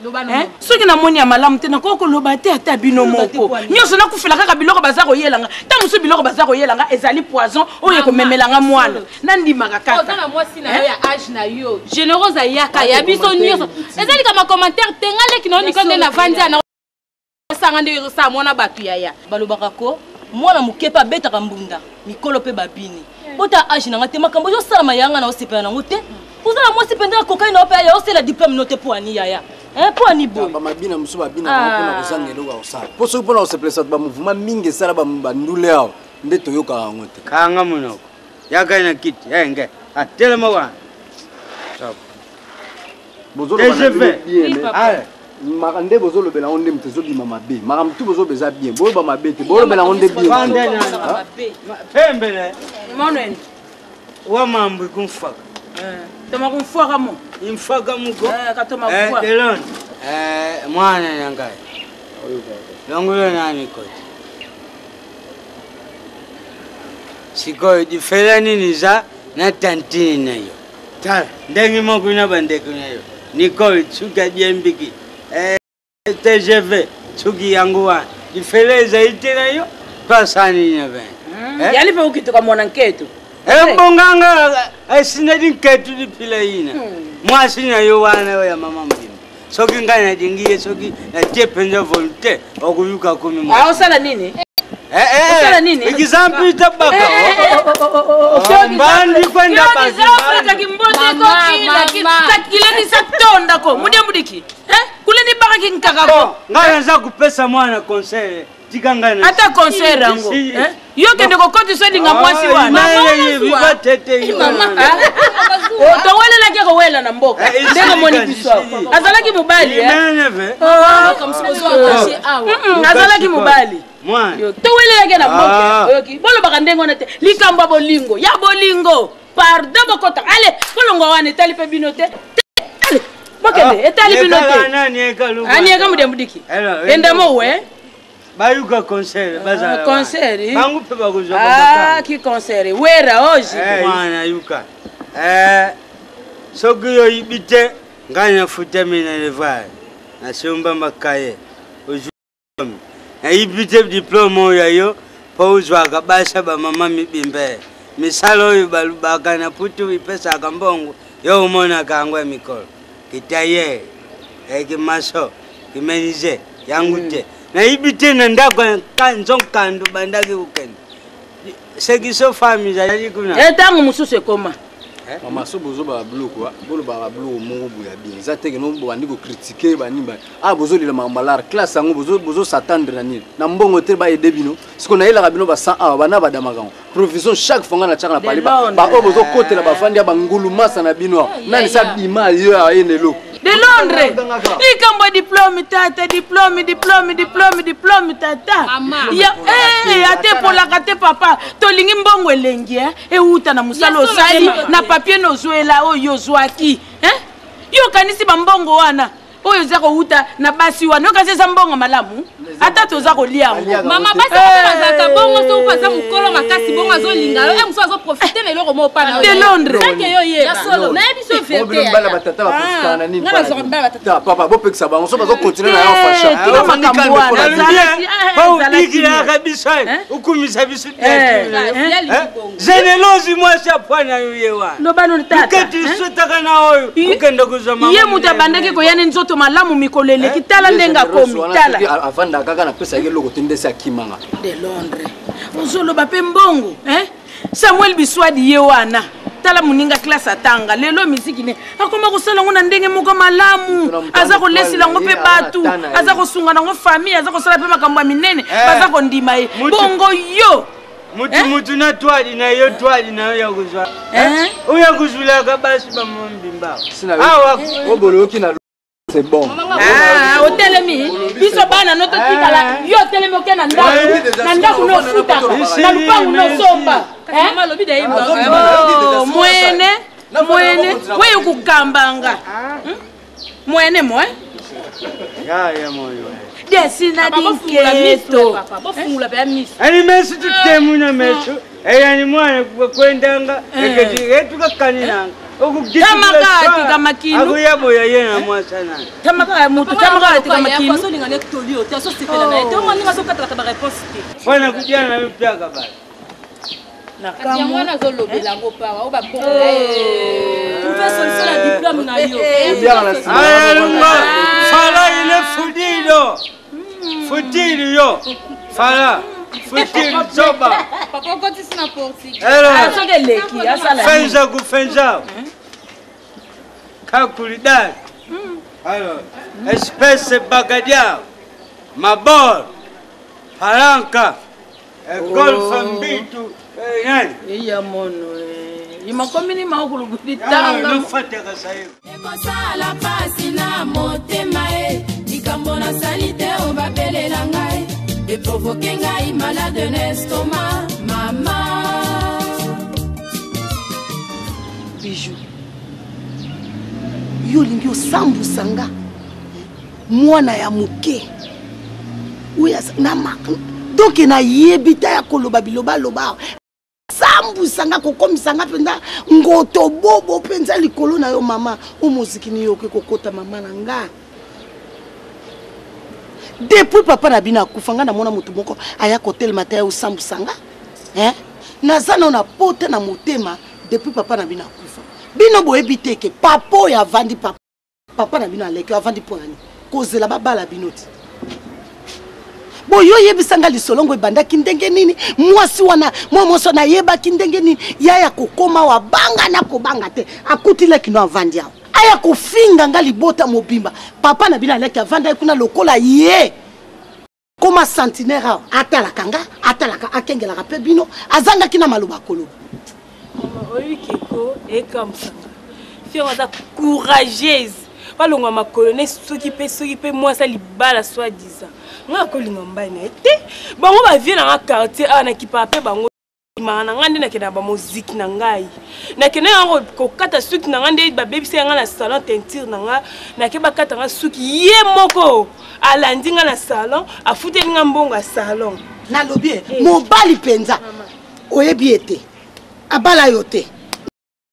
soki na moni ya malamu te na ko loba te ata bino moko nyoso na kufela kaka biloko baza ko yelanga ta musu biloko baza ko yelanga ezali poison oyo ko memelanga mwana na ndimaka kaka na mwasi na ya âge na yo générose ayaka ya biso nyonso ezali kama commentaire tengaleki na nikonde na vandia na sanga nde sa mona batu yaya balobaka ko mwana mokepa betaka mbunda mikolo pe babini bota âge na ngate makambo yo sala mayanga na osepela nango te ozala mwasi pendela kokai na opeya osela diplôme note po ani yaya po ani boy bamabina mosusu babina mpona kozanga eloko ya kosala mpo soki mpona kosepelisa bamouvement mingi esala bandule awa nde toyokaka yango te kanga monoko yakai na kiti enge atelema wana nde bozolobela yango nde moto ezobima mabe makambo tu bozobeza bien boyoba mabe te bolobela yango nde bien pembele monene wa mambo ikumfaka toma kumfaka mo imfaka muko katoma kufaka delon mwana yangai longulo nani koti sikoyo difela nini za na tantini nayo tala ndenge moko na bandeko nayo nikoyo tsuka diembiki TGV tsuki yangu wa difela zaite nayo pasani nyave yali pe ukitoka mwana nketu bonganga asinadi nketu dipila ina mwasi nayo wana ya mama mbima soki ngana dingiye soki na tepenza volonté okuyuka kumi mwa osala nini osala nini example tabaka mbandi kwenda basi Afrika kimbote ko kila kileni satonda ko mudembudiki kule ni baka kinkakako ngana za kupesa mwana conseil tikangana hata conseil rango yo kende ko koti swedi ngamwasi wana mama tete mama to wele la ke ko wela na mboka ndenge moni biswa azalaki mubali azalaki mubali yo to wele la ke na mboka yoki bolo baka ndengo na te likamba bolingo ya bolingo pardon bokota ale bolongo wana etali pe binote ale bokende etali binote ani eka mudembudiki endamo we bayuka conseil bazala conseil bangu pe bakuzwa ki conseil wera oji mwana yuka sogiyo ibite nganya futa mina levai na somba makaye ojumi na ibite diplôme yayo pauzwa kabasha ba mama mibimbe misalo yubalubaka na putu ipesa kambongo yo umona kangwa mikolo kitaye kimaso kimenize yangute na ibite na ndakwa kanzo kando bandaki ukende sekiso famille yali kuna etangu mususu ekoma mama so bozo ba bloco bolo ba bloco mungu buya bien za teke no bandi ko critiquer banimba bozo lila malar classe yango bozo s'attendre na nini na mbongo te ba aider bino siko na ila bino ba 100 bana ba damakango provision chaque fois na chaka na pali ba bozo côté la ba fandi ba ngulu masa na bino nani sa bima yo ayendelo de Londres likambo diplôme tata diplôme tata ya ate pola kate papa tolingi mbongo elengi euta na musalo sali na papier no zuela oyo zwaki yo kanisi mbongo wana oyo za ko uta na basi wana okaze za mbongo malamu ata toza ko lia mama basi bazaka bongo so paza mukolo makasi bongo azolinga muso azo profiter na eloko mo pana de Londres sake yo ye na biso vérité bala batata ba postana nini ta papa bo pekisa bango so bazo continuer na yo fasha to makambo wana ikira kabisa ukumisa bisu zenelozi mwasi apwana yo yewa no bano tata kati sotaka na oyo ukenda kuzama ye mutabandaki ko yana nzoto malamu mikolele kitala ndenga komi tala avanda kaka na pesa yake loko tendesa kimanga de Londres ozolo bape mbongo Samuel Biswadi ye wana tala muninga classe atanga lelo miziki ne akoma kusala ngona ndenge moko malamu aza ko lesila ngo pe batu aza ko sunga ngo famille aza ko sala pe makambo minene baza ko ndima ye bongo yo mutu na twali na yo ya kuzwa uya kuzula ka basi ba mbimba awa oboloki na c'est bon o telemi biso bana no to tikala yo telemi oke na ndaku no futa na lupangu no somba mama lobi da yimba mwene wewe kukambanga mwene mwe ya moyo desina dinketo papa bofungula ba miss ani mesu tutemu na mesu eyani mwana kwendanga eketi etuka kaninanga tamakati kamakinu akuyaboya yena mwasana tamakati mutu tamakati kamakinu yaso linga ne tolio taso sepela na eto ngani ngaso katala ba réponse te fana kujana na mpya kabala na kama mwana zo lobela ngo pawa o ba bongo diplôme na yo. Fala il est fudido. Fudido yo. Fala. Fudido soba. Papa kotisi na portique. Alors. Soke leki asala. Fenza ku fenza. Kakulidad. Alors, espèce bagadia. Mabor. Palanca. Golf mbitu. Iya mono. Imakomini makulugudi tanga. No fataka sayo. Ekosala pasi na motema e. Likambo na salite obabelela ngai. De provoquer ngai malade d'estomac, maman. Bijou. Yo lingi osambusa nga. Mwana ya muke. Uya na donc na yebita ya koloba biloba loba. Sambusa nga kokomisa nga penda ngoto bobo penza likolo na yo mama. O muziki ni yo ke kokota mama na nga. Depuis papa na bina kufanga na mona mutu moko aya kotel mataya usambusanga naza na pote na motema depuis papa na bina kufa bino boyebi te ke papa ya vandi papa na bino aleki avandi poani kozela babala binoti boyo yebisanga lisolongo ebandaki ndenge nini mwasi wana mwamoso na yebaki ndenge nini yaya kokoma wa banga na kobanga te akutile kino avandi awo aya kofinga nga libota mobimba papa na bino aleki avanda kuna lokola ye koma centenaire atalaka nga atalaka akengelaka pe bino azangaki na maloba koloba mama oyi keko ekamsanga fille waza courageuse balonga makolone soki pe mwasa libala soit disant nga kolinga mbai na ete bango bavie na nga quartier a na kipa pe bango mana ngande na kena ba muziki na ngai na kena yango kokata suki na ngande ba baby se nga na salon teinture na nga na ke bakata nga suki ye moko alandi nga na salon afute nga mbongo salon na lobie mobali penza oyebi ete abala yote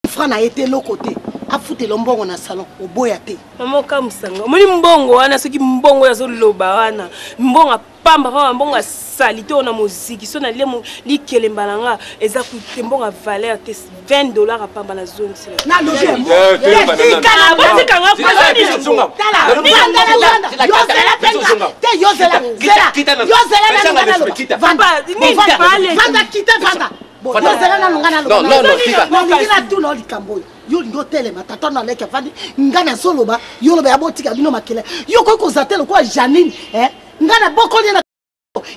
frana ete lokote afute lombongo na salon oboya te mama kamusanga moni mbongo wana soki mbongo yazo loba wana mbongo pamba pamba mbongo salite ona muziki so na lemo likelemba nanga eza ku mbongo valeur te $20 pamba na zone sila na lobie yo ndo telema tata na leke fandi ngana soloba yo loba ya botika bino makele yo ko ko zatelo kwa Janine ngana bokoli na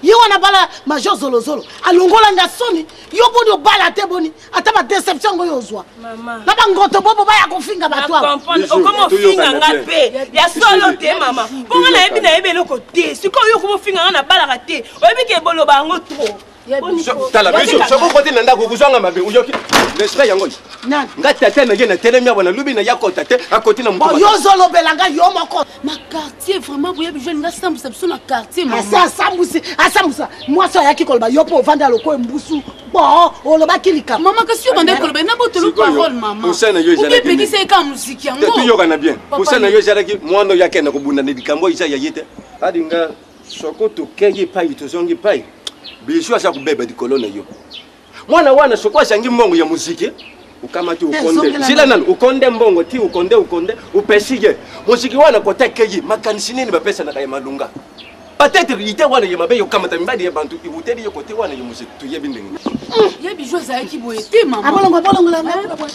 yo wana bala major zolozolo alongola nga soni yo bodi obala te boni ata ba deception ngo yozwa mama na bangoto bobo ba ya kofinga batwa okomo finga nga pe ya solo te mama bonga na yebi na yebe loko te siko yo komo finga nga na bala ka te oyebi ke boloba ngo trop tala biso soko kote nanda kukuzanga mabe uyoki respect yango nga tata na yena telemia bwana lubi na yakota te akoti na mutu yo zolo belanga yo moko ma quartier vraiment boye bijou nga sambusa biso na quartier mama asambusa moi so yaki kolba yo po vanda loko mbusu bon oloba kilika mama kasi yo bande kolba na botolo parole mama usana yo jala ki pekisa ka muziki yango tu yo kana bien usana yo jala ki mwana yakena kubunda ne dikambo isa yayete adinga soko to kengi pai to zongi pai bisu asa kubeba dikolo na yo mwana wana soko asangi mbongo ya muziki ukamati ukonde sila nani ukonde mbongo ti ukonde upesige muziki wana kotekeyi makanisi nini bapesa na kaya malunga peut-être ite wana ye mabe yo kamata mbadi ya bantu ibuteli yo kote wana ye muziki tuyebi ndenge ye bijou za ki boye te mama abolongo la ngapula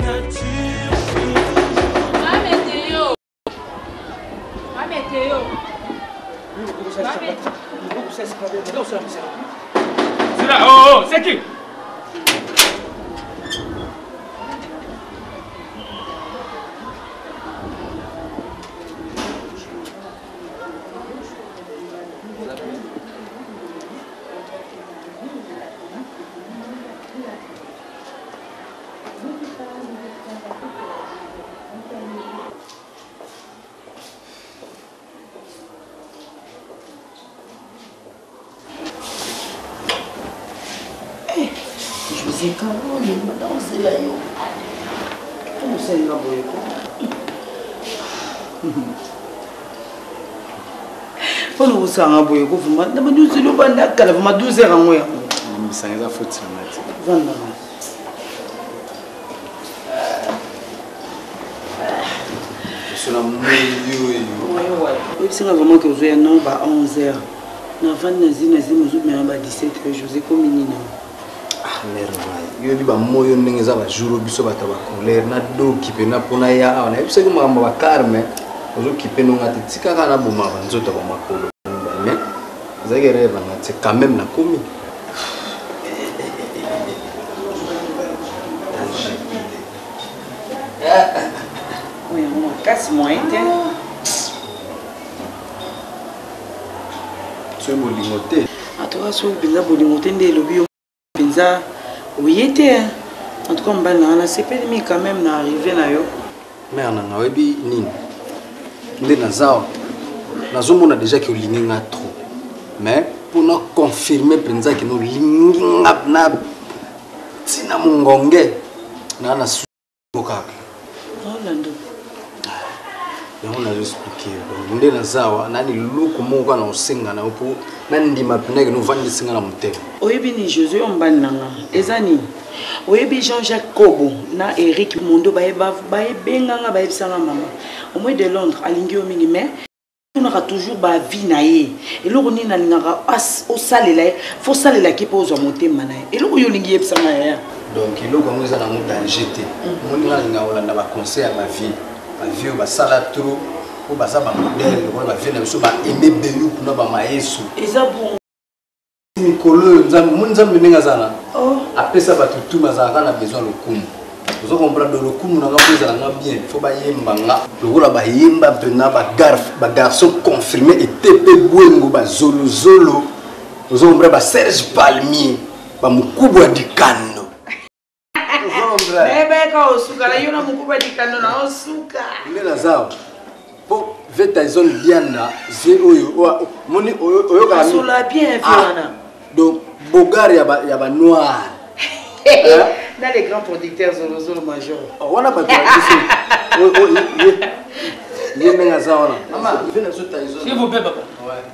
C'est là, oh, c'est qui? José Carole, madame, c'est là, yo. Comment c'est là, boyeko? Pour nous, c'est un boyeko, vous m'avez dit que vous avez dit que vous m'avez dit que vous avez dit Ça y est, faut que tu c'est vraiment que vous avez un nombre à 11h. Nous avons 17h. José Comini. merde, yo bi ba moyo ndenge za ba jour biso bata ba colère na do kipe na pona ya awa na ebise ko mama ba karme ozo kipe no ngati tika kana boma ba nzoto ba makolo mais zagere ba ngati quand même na komi oui moi casse moi était tu es molimoté en tout cas so binza bolimoté ndé lobi binza oui était en tout cas mbana na c'est pas mis quand même na arrivé na yo mais on a webi nini ndé na zao nazomona déjà que olingi nga trop mais pour nous confirmer penza que nous lingi na tina mungonge na suka Orlando on a expliqué ndé na zawa nani luku moko na osenga na opo nani ndima pineke no vandi singa na mutema oyebi ni Josué Ombananga ezani oyebi Jean-Jacques Kobo na Eric Mondo bayebenganga bayebisanga mama au moins de Londres alingi omingi mais on a toujours ba vie na ye eloko nini nalingaka osalela faut salela ki po ozwa motema na ye eloko yo lingi yebisanga ya donc eloko ngo eza na mo danger te moninga linga olanda ba conseil ya ma vie ba vie ba sala trop ou ba sa ba modèle ou ba vie na biso ba aimer belu kuna ba maesu eza bon mikolo nzambe ndenge azala apesa bato tuma azalaka na besoin lokumu ozo comprendre lokumu nanga mpo ezalanga bien fo bayemba nga lokola bayemba mpena bagarçon confirmé etepe bwengo bazolozolo ozo comprendre baserge palmier bamokubu ya dikando ebeka osuka na yo na mokubu ya dikando na osuka nde nazawa mpo veta ezone bianda ze oyo moni oyokasola bien viana donc bogar ya ba noir dans les grands producteurs Zolozolo Major wana bato ye ndenge aza wana s'il vous plaît papa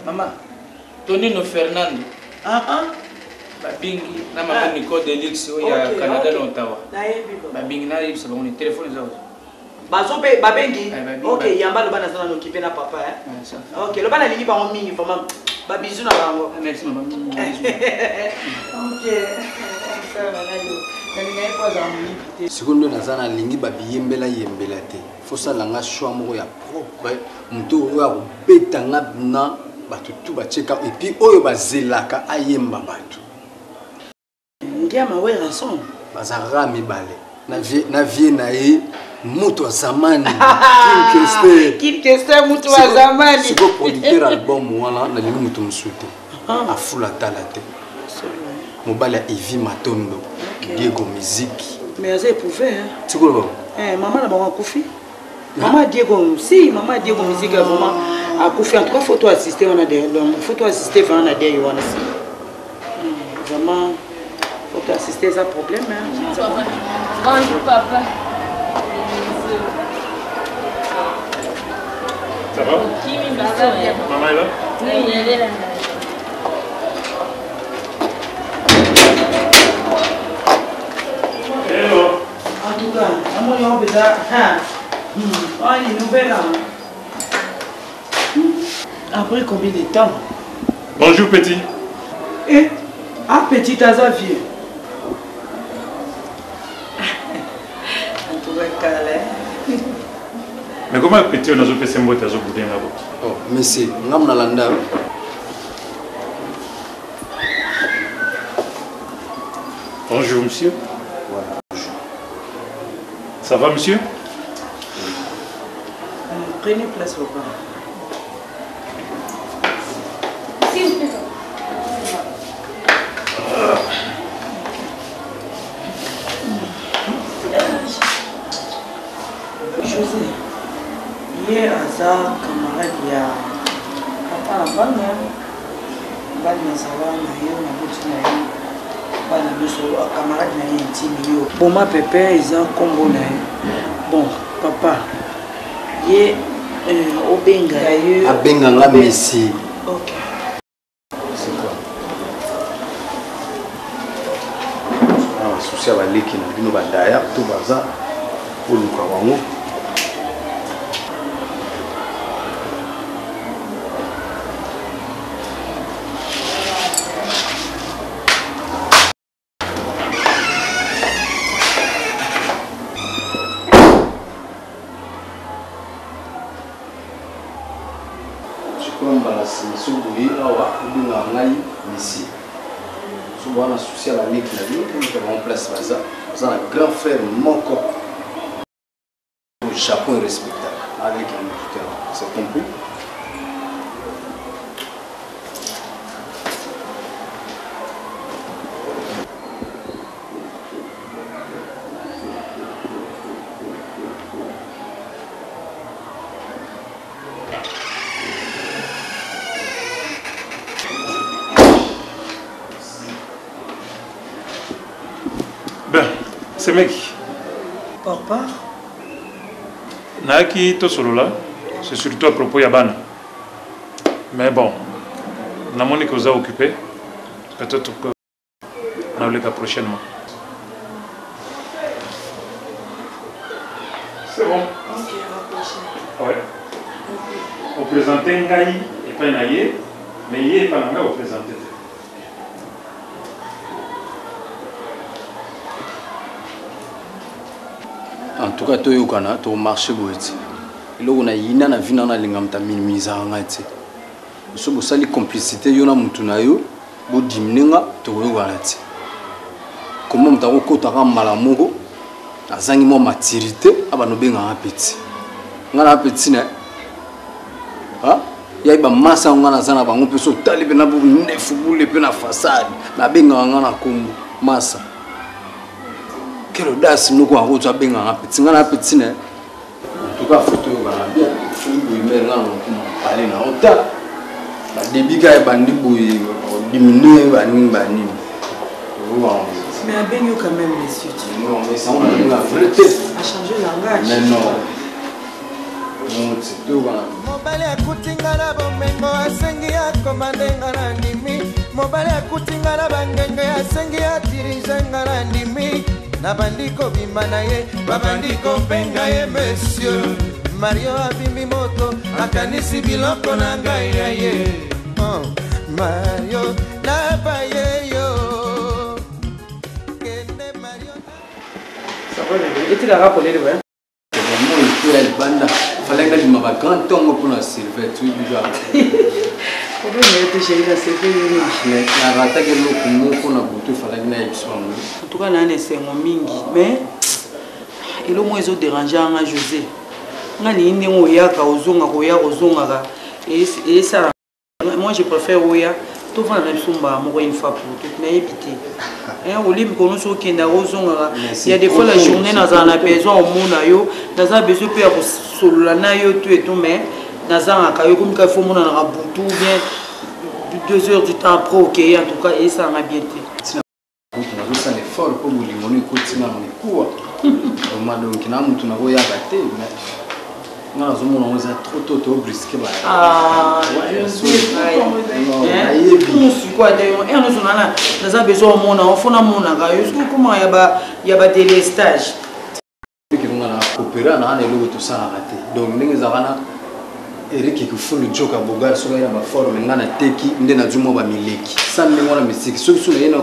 maman Tonino Fernando babingi na mama Nicole Delix ya Canada na Ottawa babingi na yebisa bango ni téléphone zao bazope babengi ok yamba loba nazana no kipe na papa ok loba na lingi bango mingi vraiment ba bisous na bango merci maman ok ça va là yo nalinga pas en sikondo nazana lingi babiyembela yembela te faut ça langa choix moko ya propre muto oyo akobetanga na bato tu bacheka et puis oyo bazelaka ayemba bato ndiama we raison bazara mibale na vie na ye mutu wa zamani Kester mutu wa zamani siko producteur album wana na lingi mutu musute afula tala te mobali ya Evi Matondo Diego Musique mais azé éprouvé siko lo maman na bango akufi maman Diego si maman Diego Musique vraiment akufi en tout cas photo assisté on a des photo assisté vraiment na des wana vraiment photo assisté ça problème bonjour papa. Ça va? Maman est là? Oui, elle est là. Hello. En tout cas, on a besoin. On est nouvelle. Après combien de temps? Bonjour petit. Eh, petit Aza vieux. En tout Mais comment petit on a fait symbole de Boudin là-bas? Oh, monsieur, ngam na landa. Bonjour monsieur. Voilà. Ça va monsieur? Prenez place au bar. José, hier Aza, camarade, il y a papa à Banga, Banga Sawa, Nayo, Nabuti Nayo, Bana Biso, camarade Nayo, Intime, Bon, ma pépé, ils ont combo Nayo. Bon, papa, hier, au Benga, à Benga, la Messi. Ok. C'est quoi? Ah, souci à la leki, na bino bandaya, tout baza, pour le kawango. Souvent, souci à la ligue, on place ça. Un grand frère, mon corps. Le Japon est respectable. Avec un écouteur, c'est compris. Ben, c'est mec. Papa. Naki to solo là, c'est surtout à propos Yabana. Mais bon, na moni que vous a occupé, peut-être que on a le cas prochainement. C'est bon. Ok, la prochaine. Ouais. Vous présentez Ngai et pas Naye, mais Yé et pas Nanga vous présentez. En tout cas, tu as marché pour être. Et là, on a une vie dans la langue de minimiser en été. Si vous avez complicité, vous avez mutunayo, vous diminuez, tu avez été. Comment vous avez côté à malamogo, à zangimo maturité, à banobenga appétit. Ngana appétit ne? Ah? Il y a une masse à ngana zana bango peut se taler bena bu nefu bule bena façade, na benga ngana kombo massa. Quelle audace nous avons déjà bien en petit, en petit ne. En tout cas, photo bien. Vous me parler na hauteur. La débit est bandi bouille, diminuer bani. Mais à bien quand même messieurs. Non, mais ça on a la vérité. A changer langage. Mais non. Non, c'est tout voilà. Mobali akutinga na bomengo asengi akomandenga na ndimi. Mobali akutinga na bangenge asengi atirizenga na ndimi. Na bandiko bimba na ye, babandiko mpenga ye monsieur. Mario abimbi moto, akanisi biloko na ngai ya ye. Mario, laba ye yo. Kende Mario. Ça va les gars, tu l'as rappelé ouais. C'est vraiment il peut être banda. Fallait que je me batte grand temps pour la servir tout déjà. Comment il était chez la servir mais la rata que nous pour la bouteille fallait que n'aille pas. En tout cas, là, c'est mon mingi. Mais, il au moins ils ont dérangé à José. Et ça, moi je préfère Oya. Tout va une fois pour toutes, mais éviter. Il y a des fois la journée, nous avons besoin au monde, nous avons besoin de solo et tout, mais nous avons comme il faut tout bien 2 heures du temps après, ok, en tout cas, et ça m'a bien été. On a effort pour vous limoner continuer à quoi. Donc na mtu na goya gate mais na zomo na oza trop brisqué ba. Ah, je sais pas. Tout ce quoi d'ailleurs, et nous on a besoin mon enfant na mon aga, est-ce que comment il y a délestage. Qui vont na coopérer na ne lo tout ça raté. Donc ndenge zakana Eric qui fait le joke à Boga sur la forme ngana teki ndena jumo ba mileki. Ça ndenge na musique. So so na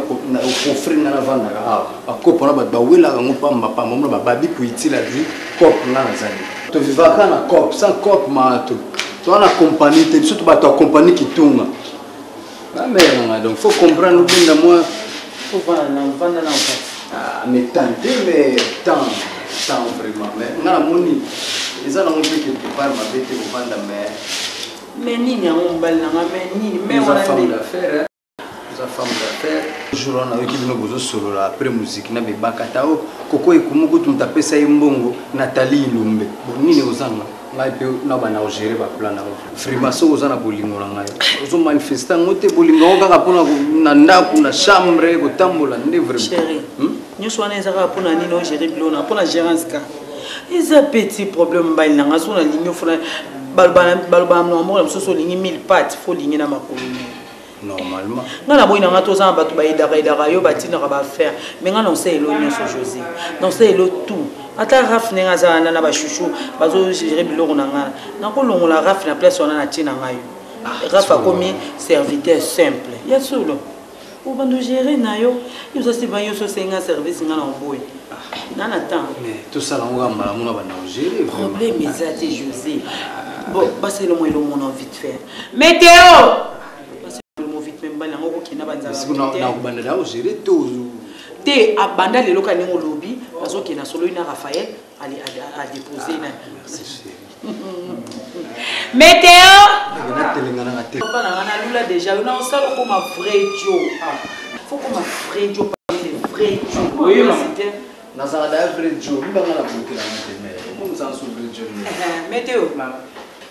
offrir na vanda ka. A kopo na ba wela ka ngopa mbapa momna ba babi pour utile la vie cop na zali. Tu vivaka na cop, sans cop mato. Tu as na compagnie, tu surtout ba ta compagnie qui tourne. Ah mais donc faut comprendre bien moi. Faut vendre na Ah mais tenter mais tant vraiment mais ngala moni. Ils ont montré quelque part ma bête au vendre mais nini on bal na mais nini mais on a femme d'affaires. Femme d'affaires jour on a qui bino bozo solo la après musique na bebaka tao koko ekumuku tumtapesa imbongo Nathalie Lumbe nini ozanga ngai pe na bana ogérer ba plan na frimaso ozana bolingo na ngai ozo manifester ngote bolingo kaka pona na ndaku na chambre kotambola nde vraiment chérie nyoso wana ezaka pona nini ogérer bilona pona gérance ka eza petit problème ba ilanga so na ligne fona balba na mo na so ligne 1000 pattes faut ligne na makolo normalement ngana boyi na ngato za batu ba idara yo batina ba faire mais ngana on sait elo nyoso José donc c'est elo tout ata raf nenga za na ba chouchou bazo gérer biloko na ngana na ko longola raf na place wana na tina ngayo raf a commis serviteur simple ya solo ou bando gérer na yo yo ça ba yo so senga service ngana boyi nana temps mais tout ça là on va mal on va gérer problème ezate José bon bah c'est le moins le monde envie de faire météo te abanda lelo ka ningo lobi bazoki na solo ina Raphaël a déposé na météo papa na ngana lula déjà on sala comme un vrai Joe faut comme un vrai Joe parler de vrai Joe oui na ça da vrai Joe mba ngala bloquer la mais comme ça sur vrai Joe météo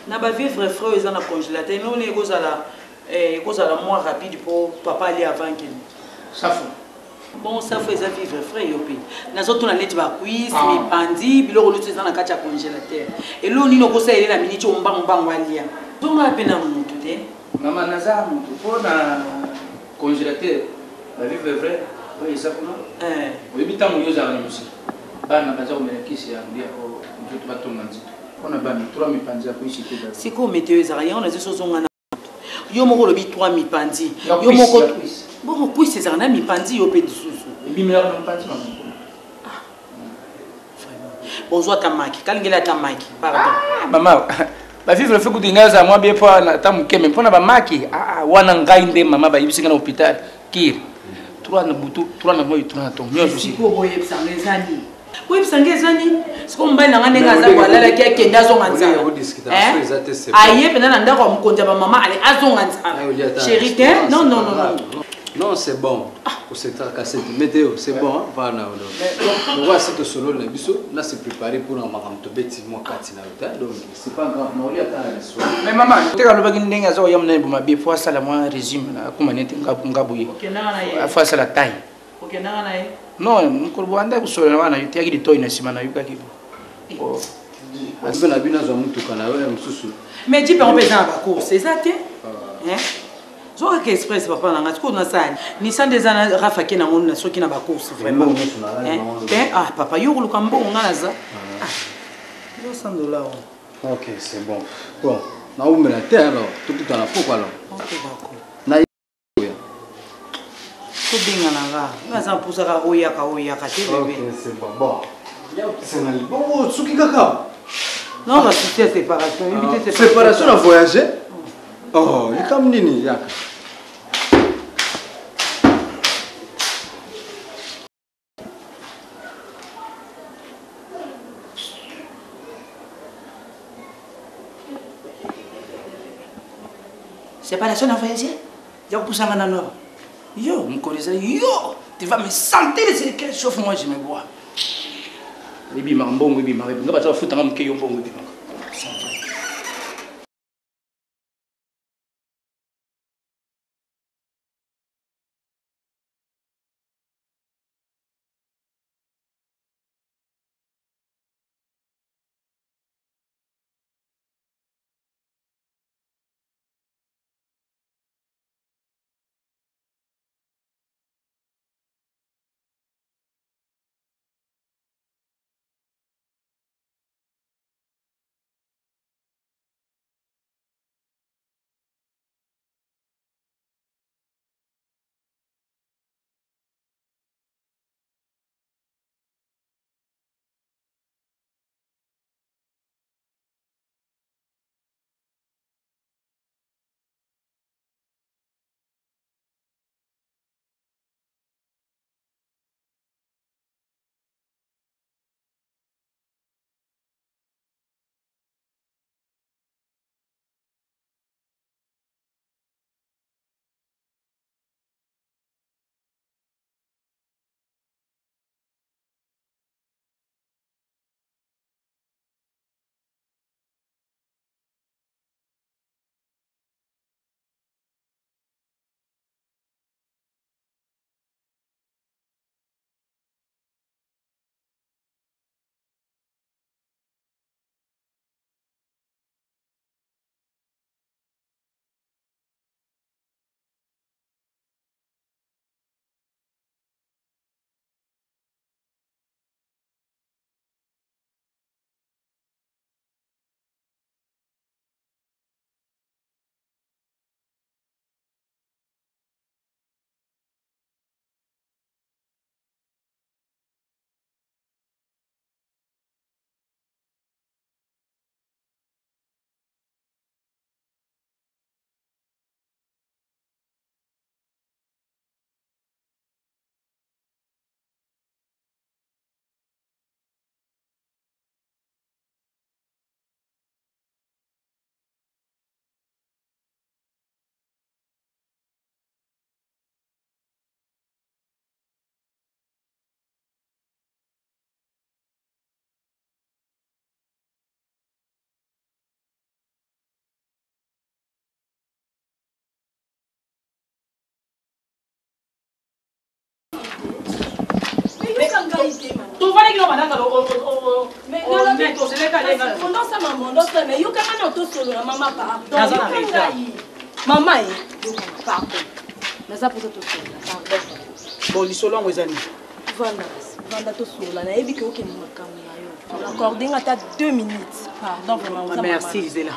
na ba vivre frère ils en a congélateur non ne cause à la moins rapide pour papa aller avant qu'il Safo bon Safo ils a vivre frère yo pays na zoto na net ba quiz mi pandi biloko lutu za na kati ya congélateur et lo nino ko sa ele la minute mbang walia donc a pena mutu te mama naza mutu pour na congélateur ba vivre vrai oui ça comment oui bitango yo za na musi bana baza ko melekisi ya ndia ko mtu batonga nzito ona bana 3 mipanzi ya kuishi te siko météo ezara on a zo zonga yo moko lobi 3 mipandi yo moko bon puis c'est ça na mipandi yo pe disusu bimela na mipandi bonjour tamaki kalingela tamaki pardon mama ba vivre fait kudinga za mwa bien pa na tamuke mais pona ba maki wana ngai nde mama ba yibisika na hôpital kir 3 na butu 3 na moyo 3 na ton nyo susi ko boye psangezani oui psangezani siko mbali na ngane ngaza kwala la kia kenda zonga nzala aye pena na ndako mkonja ba mama ale azonga nzala chérie non non c'est bon pour cette cassette météo c'est bon voilà on voit cette solo la biso là c'est préparé pour un maram to beti moi katina donc c'est pas grave non il y a ta mais maman te ka loba kindenga zo yamna bu mabe fois ça la moi régime na kuma nete ngabuye OK na na fois ça la taille OK na na non mkolbo anda kusola wana yote yaki ditoy na sima na yuka kibo na bina zo mtu kana wewe msusu mais tu peux en faire ba course c'est ça te hein zoka ke express papa nanga tiko na sani ni sande zana Rafa ke na ngona soki na ba course vraiment papa yo luka mbongo ngana za yo $100 OK c'est bon na umela te alors tout dans la pourquoi alors OK d'accord na to binga nanga ngaza pusaka oyaka te bébé OK c'est bon c'est na bon suki kaka non la séparation séparation à voyager oh il comme nini yaka séparation à voyager ya pour ça maintenant yo me connaissez yo tu vas me sentir c'est quel chauffe moi je me bois bibi mambongo bibi mabe ngaba tsa futa ngamke yo mbongo bibi Maman, bon, lisolo ngo ezali. Vanda to sola na yebi ke okende makambo na yo. According à ta 2 minutes. Pardon vraiment. Merci Gisela.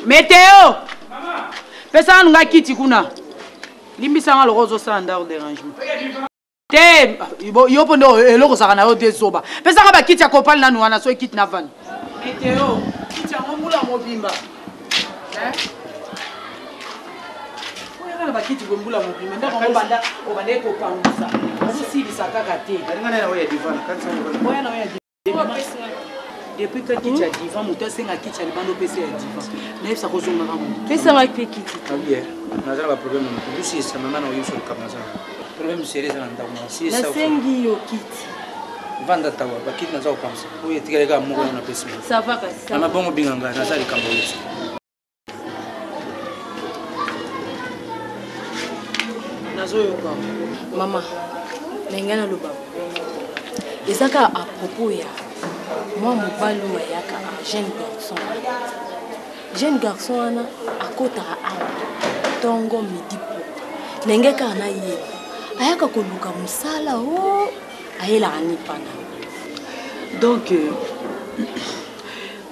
Météo. Pesa nga kiti kuna. Limbisa nga loko zo sala ndako dérangement. Te yo pondo eloko saka na yo te soba. Pesa nga ba kiti ya kopal nanu wana so kiti na van. Météo. Kiti ya ngomula mobimba. Bakiti gombula mobimba ndako banda obanda ko pangusa. Osilisa kaka te. Alingana na oya divan kanisa ngo. Oya na oya divan. Depuis que kiti ya divan moto senga kiti ya libando pese ya divan. Na yesa ko zonga kamo. Pesa ma kiti. Ah oui. Nazala ba problème na kudusi sa mama na yuso kamaza. Problème sérieux na ndako na si sa. Na sengi yo kiti. Vanda tawa bakiti na za ukamsa. Oya tikaleka mungu na pesa. Ça va kasi. Na mabongo binganga nazali kambo yesu. Maman, nengana loba. Ezaka à propos ya moi mobali wa yaka jeune garçon. Jeune garçon ana akota awa tongo midi po. Nengeka na ye. Ayaka koluka musala o ayela anipana. Donc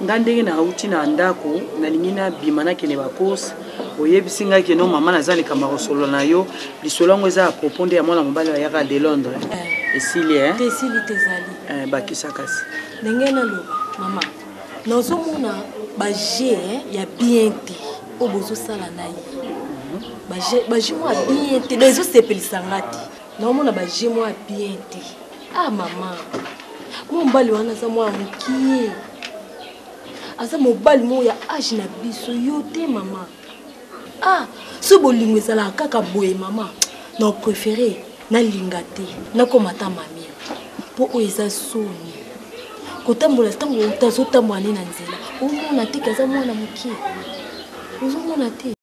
ngandenge na uti na ndako na lingina bimana kene bakosi. Oyebisinga ke no mama nazali kamaro solo na yo lisolo ngo eza propos ya mwana mobali wa yaka de Londres esili tesili tezali bakisa kasi ndengena lo mama nozo mona baje ya bien te obozo sala na yi baje mo bien te dezo sepelisa ngati no mona baje mo bien te ah mama mo mbali wana za mo amukie asa mobali mo ya age na biso yo te mama. Ah, ce bolingo ezala kaka boye mama. Na préféré na lingate na komata mami. Po oeza soni. Kotambola stango utazotamwa na nzela. Omona te kaza mwana mukie. Ozomona te.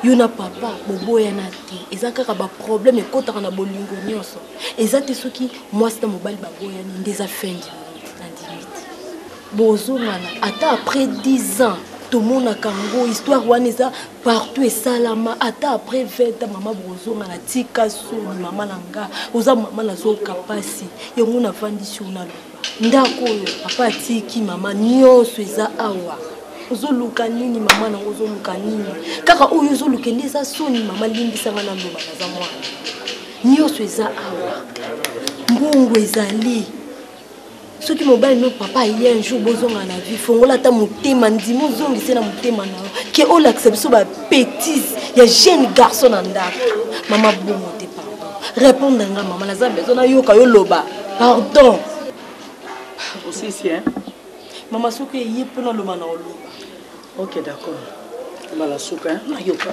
Yo na papa boboya na te. Eza kaka ba problème ekotaka na bolingo nyonso. Eza te soki mwasi na mobali baboya ni ndeza fin na limite. Bozomana ata après 10 ans. Tout le monde a kango histoire waneza partout et salama ata après 20 ans maman bozonga na tika so maman nanga oza maman na zo kapasi yango na fandisi ona ndako yo papa tiki maman nyonso eza awa ozoluka nini maman na ozoluka nini kaka oyo ozoluka ndeza soni maman limbisa ngana loba na za mwana nyonso eza awa mbongo ezali soki mobali no papa hier un jour bozonga na vie fongola ta motema ndimo zongise na motema na ke o l'accepte ba bêtise ya jeune garçon na ndako mama bongo te pardon répondre nga mama na za besoin na yoka yo loba pardon aussi si hein mama soki yi pona loba na loba OK d'accord mala soka hein na yoka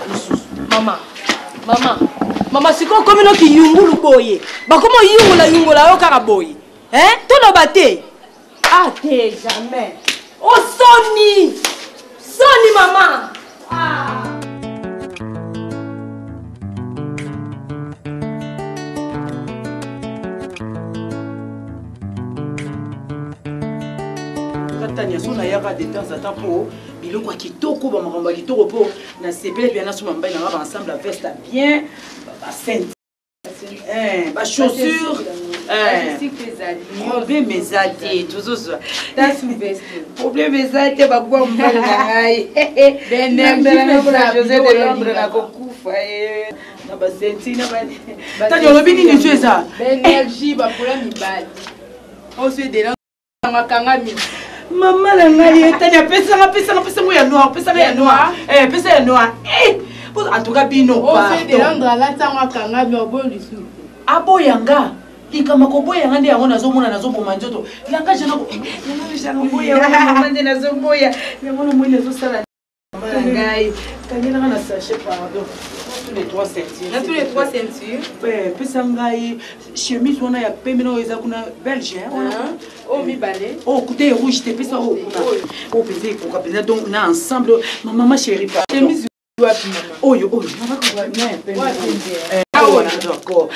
mama siko komino ki yungulu boye bakoma yungula yo kaka boye. Hein? Tout le batté. Ah, t'es jamais. Oh, Sony! Sony, maman! Ah! Tania, son ayaka de temps à temps pour biloko kitoko ba makamba kitoko po na sebele bien na suma mbana ba ensemble la veste bien ba ceinture ba chaussures problème ezali toujours problème ezali bakwa mbali na ngai José de Londres na kokufa na ba ceinture na ba Tania lobi nini tu eza énergie ba problème ibali on se de la makangami Maman la ngai Tania pesa mo ya noir pesa ya noir en tout cas bino on se de Londres la tanga kangami obolisu aboyanga likama koboyanga ndi yango nazomona nazoboma nzoto langa jana ko yanga boya mama ndi nazoboya yango mwini azosala ngai kanyela kana sachet pardon tous les trois ceintures pesa ngai chemise wana ya pembe no eza kuna belge oh mi balé oh côté rouge te pesa oh kuna oh pesa ko kapesa donc na ensemble maman chérie chemise Oyo, maman, d'accord.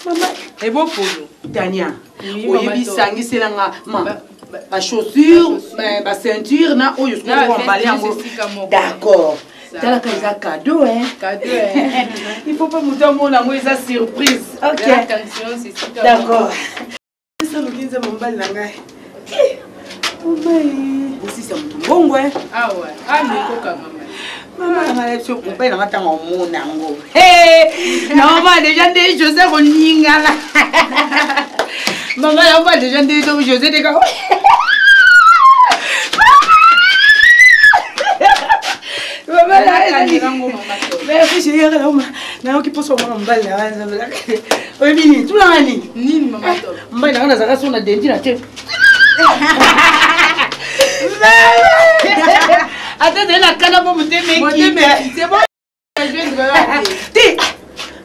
Maman, et bon pour nous, Tania. Oui, sangi c'est la ma chaussure, ma ceinture, na oyo, d'accord. T'as la cadeau, hein? Cadeau, hein? Il faut pas me dire mon amour, ça surprise. Ok. Attention, c'est d'accord. C'est ça, nous disons mon bal là. Aussi, c'est mon bon, ouais. Ah ouais. Ah, mais quoi, maman? Maman, je ne peux pas attendre mon amour. Hé! Non, maman, déjà, des José Roninga là. Maman, on va déjà des José des gars. Merci chérie, là qui pose mon balle là. Oui, Mini, tout là ni. Ni maman. Maman na zaka sona denti na tête. Attends, la canne pour me démêler. C'est bon. Je vais te Ti.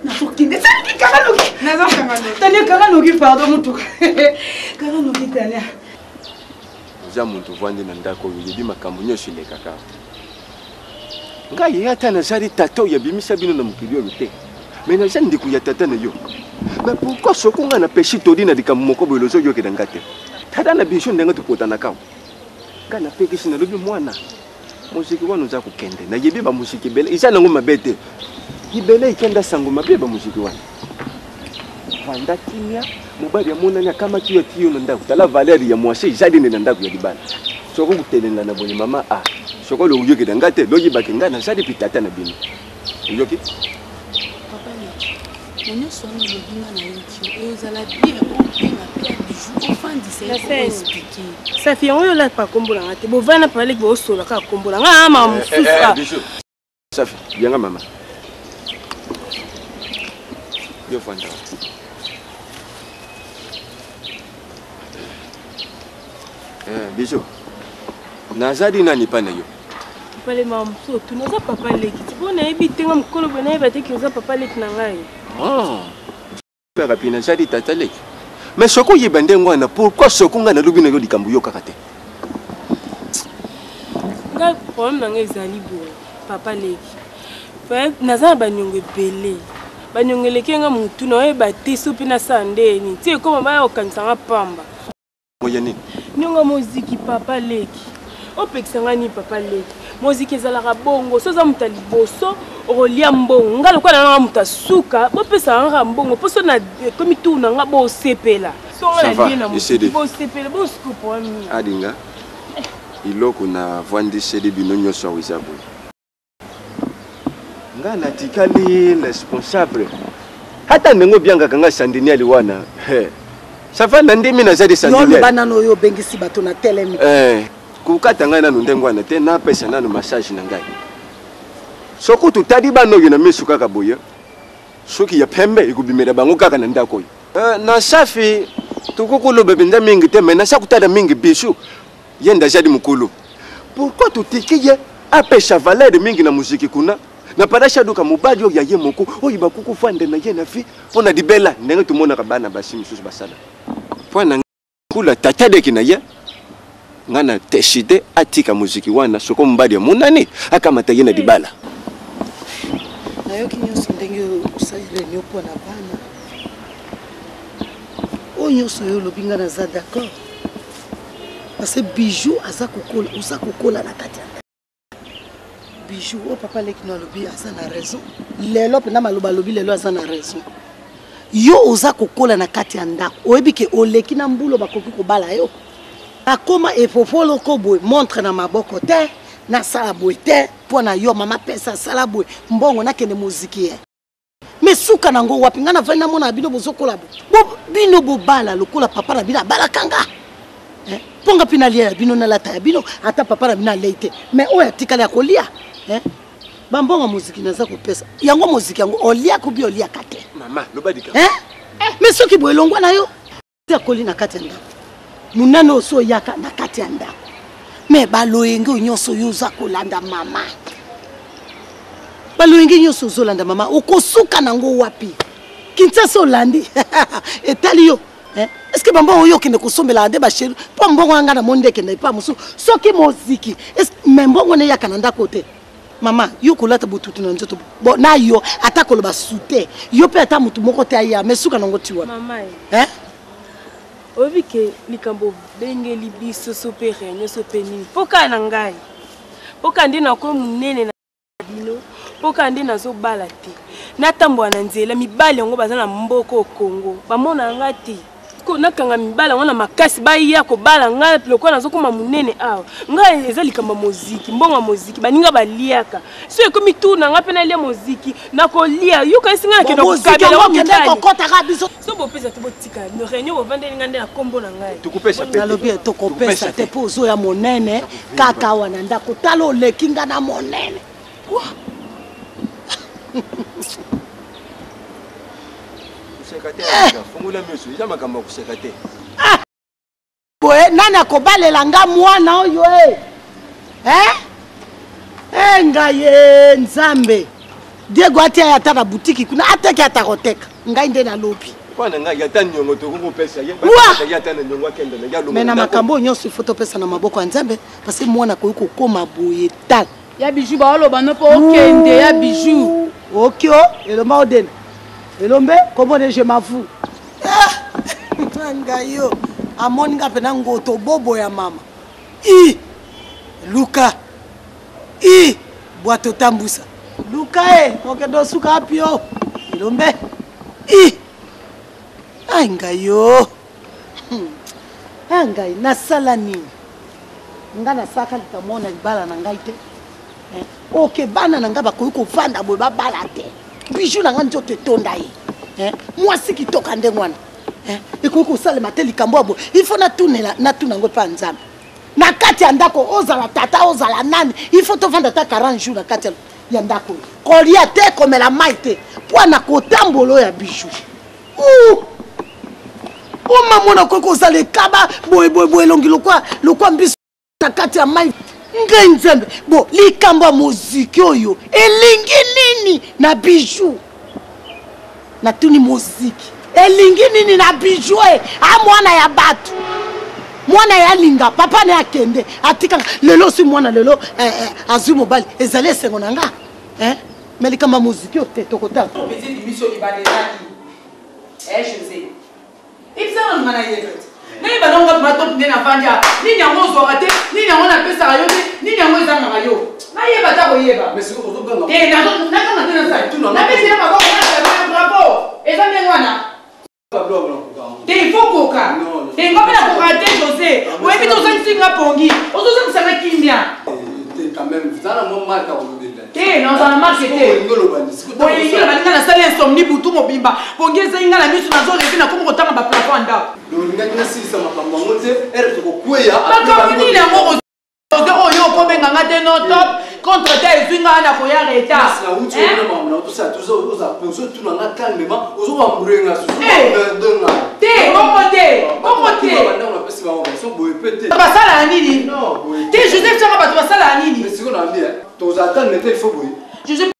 Na so kinde, ça qui karanoki. Na zo karanoki. Tania karanoki pardon mutu. Karanoki Tania. Za muntu vandi na ndako yebi makambo nyosho le kaka. Ngai yata na zari tato ya bimisa bino na mukili yo te. Mais na jandi ku ya tata na yo. Mais pourquoi sokunga na peshi todi na dikamoko bolozo yo ke dangate. Tata na bisho ndenga tukota na kawo. Kana peke sina lobi mwana. Musiki wanu za kukende na yebi ba musiki bele isa nango mabete. Ibele ikenda sango mabe ba musiki wanu. Vanda kimia mubali ya mona kama kiyo tiyo na ndaku. Tala Valeri ya mwashe jadi na ndaku ya dibana. Soko kutelenga na boni mama a. Soko lo uyoki dangate loji bakenga na sadi pitata na bino. Uyoki? Papa ni. Onyo sono lobinga na yiki. Ezala bien opinga pia bijou ofandi expliquer. Ça fait on là pas kombola ngate. Bo vana parler bo solo ka kombola. Nga mama mususa. Bijou. Ça fait bien maman. Yo fanda. Bijou. Nazadi nani pana yo? Pale maman so tu noza papa leki. Tu bona ebite ngam kolo bona ebate ki noza papa leki na ngai. Oh. Père pina nazadi tata leki. Mais soko yebande ngwana pourquoi soko ngana lubi na yo likambu yo kakate? Nga problème na ngai ezali bo papa leki. Pe naza banyongo ebele. Banyongo leki nga mutu na ebate so pina sandeni. Ti ekoma ba okanisa nga pamba. Moya nini? Nyonga moziki papa leki. Opekisanga ni papa leki. Moziki ezalaka bongo soza muta liboso olia mbongo ngalo kwa na muta suka bopesa nga mbongo poso na komi tu na nga bo sepela so nga lie na bo sepela bo skupo ami adinga iloko na vandi cedi bino nyoso awisabu nga natikali responsable hata ndengo byanga kanga sandini aliwana ça va na ndimi na zadi sandini yo banana oyo bengisi bato na telemi kukata ngai nanu ndengwana te na pesa nanu massage na ngai soko tutadi bano yo na misu kaka boya soki ya pembe ikubimera bango kaka na ndako yo na safi tukukulu bebinda mingi te mena sakutada mingi bisu yenda jadi mukulu pourquoi tutikiye apesha valeur mingi na muziki kuna na parasha duka mubadi yo ya ye moko oyiba kuku fande na ye na fi pona dibela ndenge tumona kabana basi misusu basala pona kula tatade kina ye ngana teshide atika muziki wana soko mbadi ya munani akamata yena dibala na yo kinyoso ndenge usayile nyopo na bana oyo so yo lobinga na za d'accord parce que bijou aza kokola uza kokola na kati bijou o papa leki no lobi aza na raison lelo pena maloba lobi lelo aza na raison yo uza kokola na kati ya ndako oyebi ke oleki na mbulo bakoki kobala yo akoma efofolo ko boy montre na maboko te na sala boy te pona yo mama pesa sala boy mbongo na kende muziki ye mais suka nango wapi ngana vana mona bino bozokola bo bino bo bala lokola papa na bina bala kanga ponga pina lia bino na lata bino ata papa na bina leite mais o yatikala kolia bambongo muziki naza ko pesa yango muziki yango olia ko bi olia kate mama lobadika mais soki boy longwa na yo te koli na kate ndako munano so yaka na kati ya ndako me baloyenge nyonso yoza kolanda mama baloyenge nyonso zolanda mama okosuka nango wapi Kinshasa olandi etali yo est-ce que bambo oyo kende kosombela ande ba chéri po mbongo anga na monde kende pa musu soki moziki est-ce que mbongo ne yaka na ndako te Mama, yo kolata botutu na nzoto. Bon na yo atakolo ba soute. Yo pe ata mutu moko te aya mesuka nango tiwa. Mama. Hein? Obi ke likambo bengeli biso so pe réunion so pe nini. Poka na ngai. Poka ndi na ko munene na bino. Poka ndi na zo bala te. Na tambwa na nzela mibali ngo bazana mboko Kongo. Bamona ngati. Ko nakanga mibala ngona makasi baya ko bala nga lokwa nazo koma munene awa. Nga ezali kama muziki, mbonga muziki baninga baliaka. So ekomi tuna nga pena lia muziki nako lia yuka singa ke do kabela wa mutali. Kokota kabiso. So bo pesa to botika no réunion bo vande ngande na kombo na ngai. Tukupesa pe. Nalobi to kopesa te pozo ya monene kaka wana ndako talo lekinga na monene. Boye nana kobalela nga mwana oyo ngaye nzambe Diego atia yata na boutique kuna ateke atakoteka ngai nde na lobi kwana ngai yata nyongo to kupesa yata na nyongo akende na yalo mena makambo nyonso foto pesa na maboko ya nzambe parce que mwana ko koma boye tal ya bijou ba oloba no po okende ya bijou okyo elomba odena elombe comment je m'avoue ngayo amoni nga pena ngoto bobo ya mama Luka boato tambusa Luka okendo suka apio elombe ngayo ngai nasala nini nga nasaka likamona libala na ngai te oke bana na nga bakoki kovanda boye babala te bijou na nga nzoto etonda ye mwasi kitoka nde ngwana ekoki kosalema te likambo ya boye ifo natuna yango mpa nzambe na kati ya ndako ozala tata ozala nani ifo tovanda ta 40 jours na kati ya ndako kolia te komela mai te mpo na kotambola oyo ya bijou omamona okoki kozala ekaba boyeboye elongi lokwa mbiso na kati ya mai ngai nzambe bo likambo ya moziki oyo elingi nini na bijou natuni moziki elingi nini na bijou mwana ya bato mwana ya linga papa ne akende atikanga lelo si mwana lelo azwi mobali ezali esengo na nga me likambo ya moziki oyo te tokotala nani banonga mato nde na vandia nini yango ozwaka te nini yango napesaka yo te nini yango ezangaka yo nayeba ta koyeba napesina maboko bravo eza ndenge wana te ifo koka te ngo mpe na koka te josé oyebi te ozangisinga pongi ozozangisanga kimia te nazala marke te boyengi na baninga nasali insomni butu mobimba pongi ezangi nga na miso nazorevi nakomi kotanga baplafon ya ndako makambo nini yango oyo okobenganga te no top contre te ezwinga na koya reta te basala ya nini te joseph tianga bato basala ya nini joseph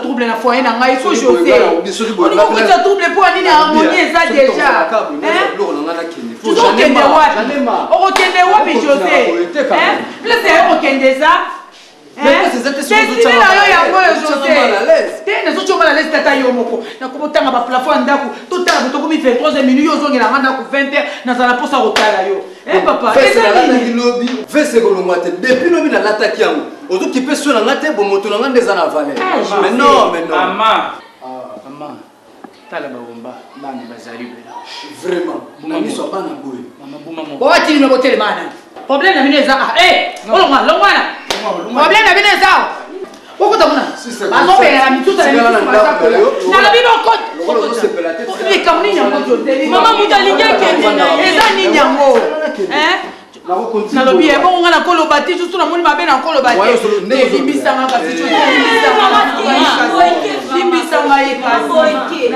trouble na foyer na ngai faut josé onikokotisa trouble mpo anini harmonie eza déjà okende wapi okokende wapi josé place ya okokende eza tesine na yo yango oyo josé te nazocoka na lese tata yo moko nakobotanga baplafon ya ndako totala botokomi 23 minute yo ozongelanga ndako 20h nazala mposa kotala yo papa eza nini vesekolongwa te depuis lobi nalataki yango ozoki mpe so nanga te bomoto nanga nde eza na valeur mais non mama tala babomba bana bazali bela vraiment na miso ya bana boye bowatini no botelemana problème na bino eza longwana problème na bino eza okota mona bazobelaka mituta na bino likambo nini yango josé mama mutu alingi akende na ye eza nini yango nalobi ebongo nga nakoloba te susu namoni mabe nakoloba te limbisanga kasi limbisanga ye kasiakende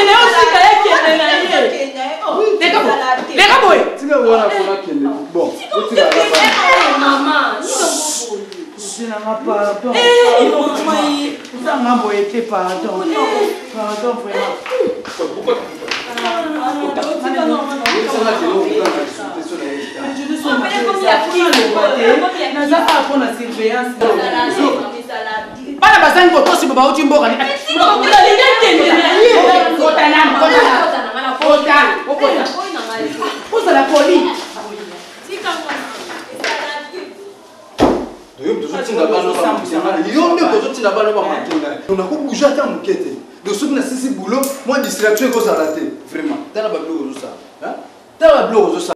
na yo sika yakende na ye leka boye pardon boye te pardon vraiment je ne naza a mpona surveillance bana bazangi kotosi babauti mboka ozala poli yo nde kozotinda bana bamakenda nakobouge ata moke te de soki nasisi boulot mwa distraction ekozala te vraiment tala babiloko ozosala tala babiloko ozosala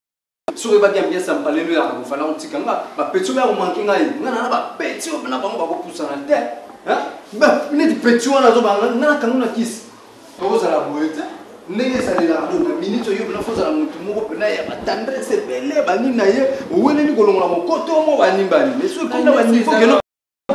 soki ebaki ambiance ya mpalelo yaka kofana kotika nga bapeti oyo yakomanke ngai nga nana bapeti oyo na bango bakopusana te neti peti wana azobanga nga nakango na kisi okozala boye te ndenge esalelaka do na minute oyo mpena fozala motu moko mpena ya batendresse ebele banini na ye oweleli kolongola mokoto omo banimbani mais soki ekona baniveau keno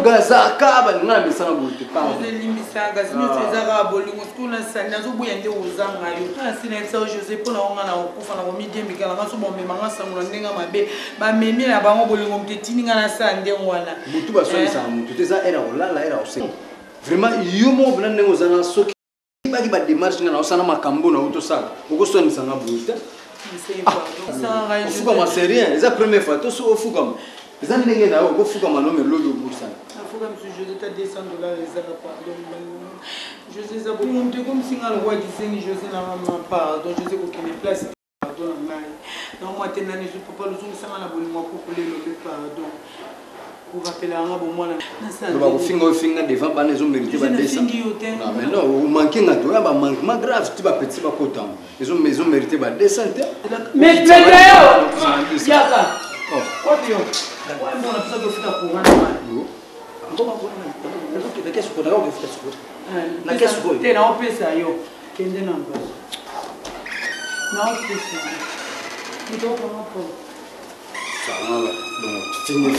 gazaka baninga na misana boye te ozelimbisaka sinyonso ezaka bolingo soki nasali nazoboya nde ozanga yo asina yebisa o josé mpona onga na kokufa na komidembikala nga so bomemanga sango na ndenge mabe bamemi na bango bolingo moto etininga nasala ndenge wana motu basolisaka motu te eza era kolala era kose vraiment yo moko mpena ndenge ozanga soki baki badémarche nga na osala makambo na otosala okoswanisanga boye te ofukama c'est rien eza première fois toso ofukama eza ndenge na yo okofukama nome lobi obosana afuka msu josé ta $200 ezaka pardon josé eza bolingo moto ekomsinga lokwa kisengi josé na mama pardon josé kokende place pardon na ngai namwa te nani papa lozongisanga na bolingo akokole lobe pardon korapelanga bomwana bakofinga ofinga devant bana ezomérite badesa mais non omanke nga to ya bamanquement grave ti bapeti bakotama ezomérite badesa te mais pledayo yaka oyo mbona tusa kofika kuungana mali te naopesa yo kende na mbaso naopesa mitokomapo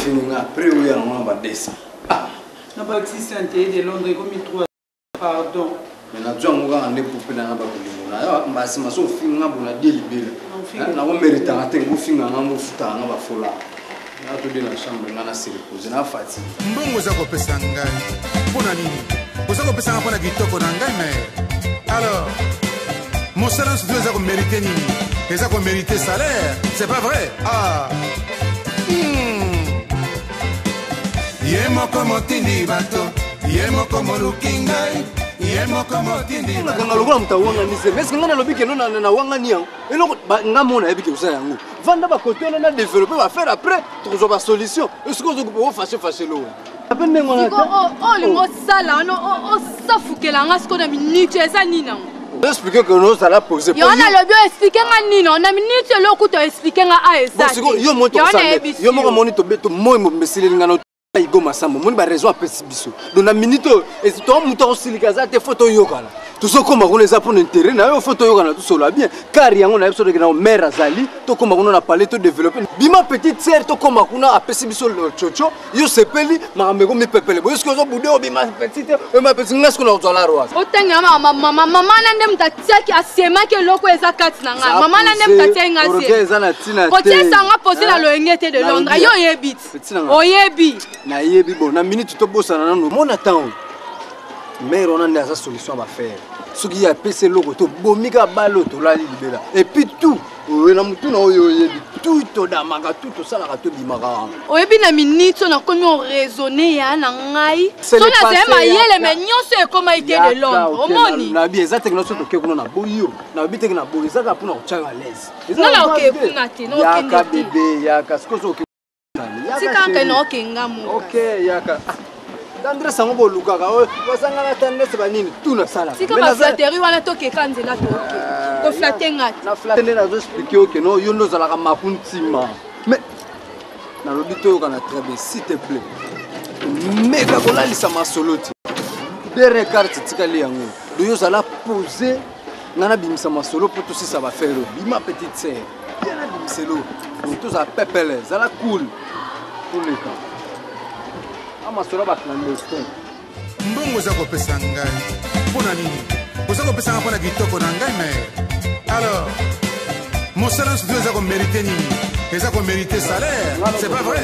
fini après oyo yango badesa na baexistante de londres ekomi 3 pardon mais nazwa yango kaka nde pope nanga bakolingo nayo mbasima so ofinga bona delibele nakoméritanga te ngofinganga mofutanga bafola natode na chambre nga na se repose na fati mbongo oza kopesa ngai mpona nini oza kopesanga mpona kitoko na ngai me alors mosala nyonso to eza komérite nini eza komérite salaire c'est pas vrai ye moko motindi bato ye moko moluki ngai ye moko motindi nakanga lokola moto awangani se mais nga nalobi keno na wangani yango eloko nga mona yebi ke oza yango vanda bakote wana na développer bafaire après tokozwa basolution esiko ozokupa ofashe lowa ape ndenge wana olingo osala wana osafukelanga siko na minute eza nini yango expliquer que nous allons poser yo na lobi expliquer nga nino na minute loko to expliquer nga a eza yo moto yo moko moni to beto moi mesile nga no igo masamba moni ba raison apesi biso donc na minute to muto osilika za te photo yokala tozokoma kuna eza mpona intérêt na yo photo yokana tosolola bien car yango na biso tokena mare azali tokoma kuna na palais to développer bima petite sœur tokoma kuna apesi biso chocho yo sepeli makambo ekomipepele boye soki ozobude obima petite ema petite nga sikoyo na kozwala roise otanga mama na nde moto atiaki asemaki eloko eza kati na ngai mama na nde moto atiaki nga eza na ntina te kotiesanga posi na loyenge te de londres yo oyebi ti oyebi nayebi bon na minute tobosana nano mona ntango mare wana nde aza solution bafaire soki ye apesi eloko tobomika balo tolali libela epuis tout na mutuna oyo oyebi tout todamaka tout tosalaka tobimaka wana oyebi na minute oyo nakomi oraisonne ya na ngai so nazali mayele me nyonso ekoma ite de londres omoni nabi eza teke nyonso toke kuna na boyo nabi teke na boyo ezaka mpona kotyaka lese nana oke kuna te yaka bebe yaka sikoso oke tikanka naokenga moka ok yaka tendresse yango bolukaka basangana tendresse banini tuna sala tika baflaterie wana tokeka nzela toke koflate ngati na flate nde nazoexplike oke no yo nde ozalaka maku ntima mais nalobi toyokana très bien s'il te plaît meka kolalisa masolo te dere carte tikali yango do yo ozala pose nga nabimisa masolo mpo tosisa bafere bima petite sere ye nabimiselo tozala pepele ezala cool toleka amasolo baclandestin mbongo oza kopesa ngai mpona nini oza kopesanga mpona kitoko na ngai me alors mosala nyonso to eza komérite nini eza komérite salaire c'est pas vrai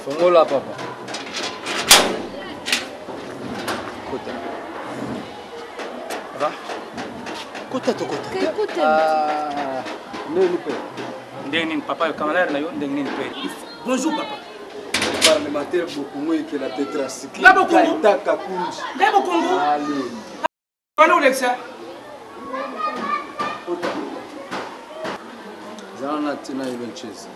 fongo Kola papa. Kota. Va. Kota to kota. Ah, nini pe. Ndeni papa camarade na yo ndeni pe. Bonjour papa. Parle matière beaucoup moins que la tétracycline. Là beaucoup. Taka kunji. Là beaucoup. Allez. Quand on l'exa. Zana tina ile chezi.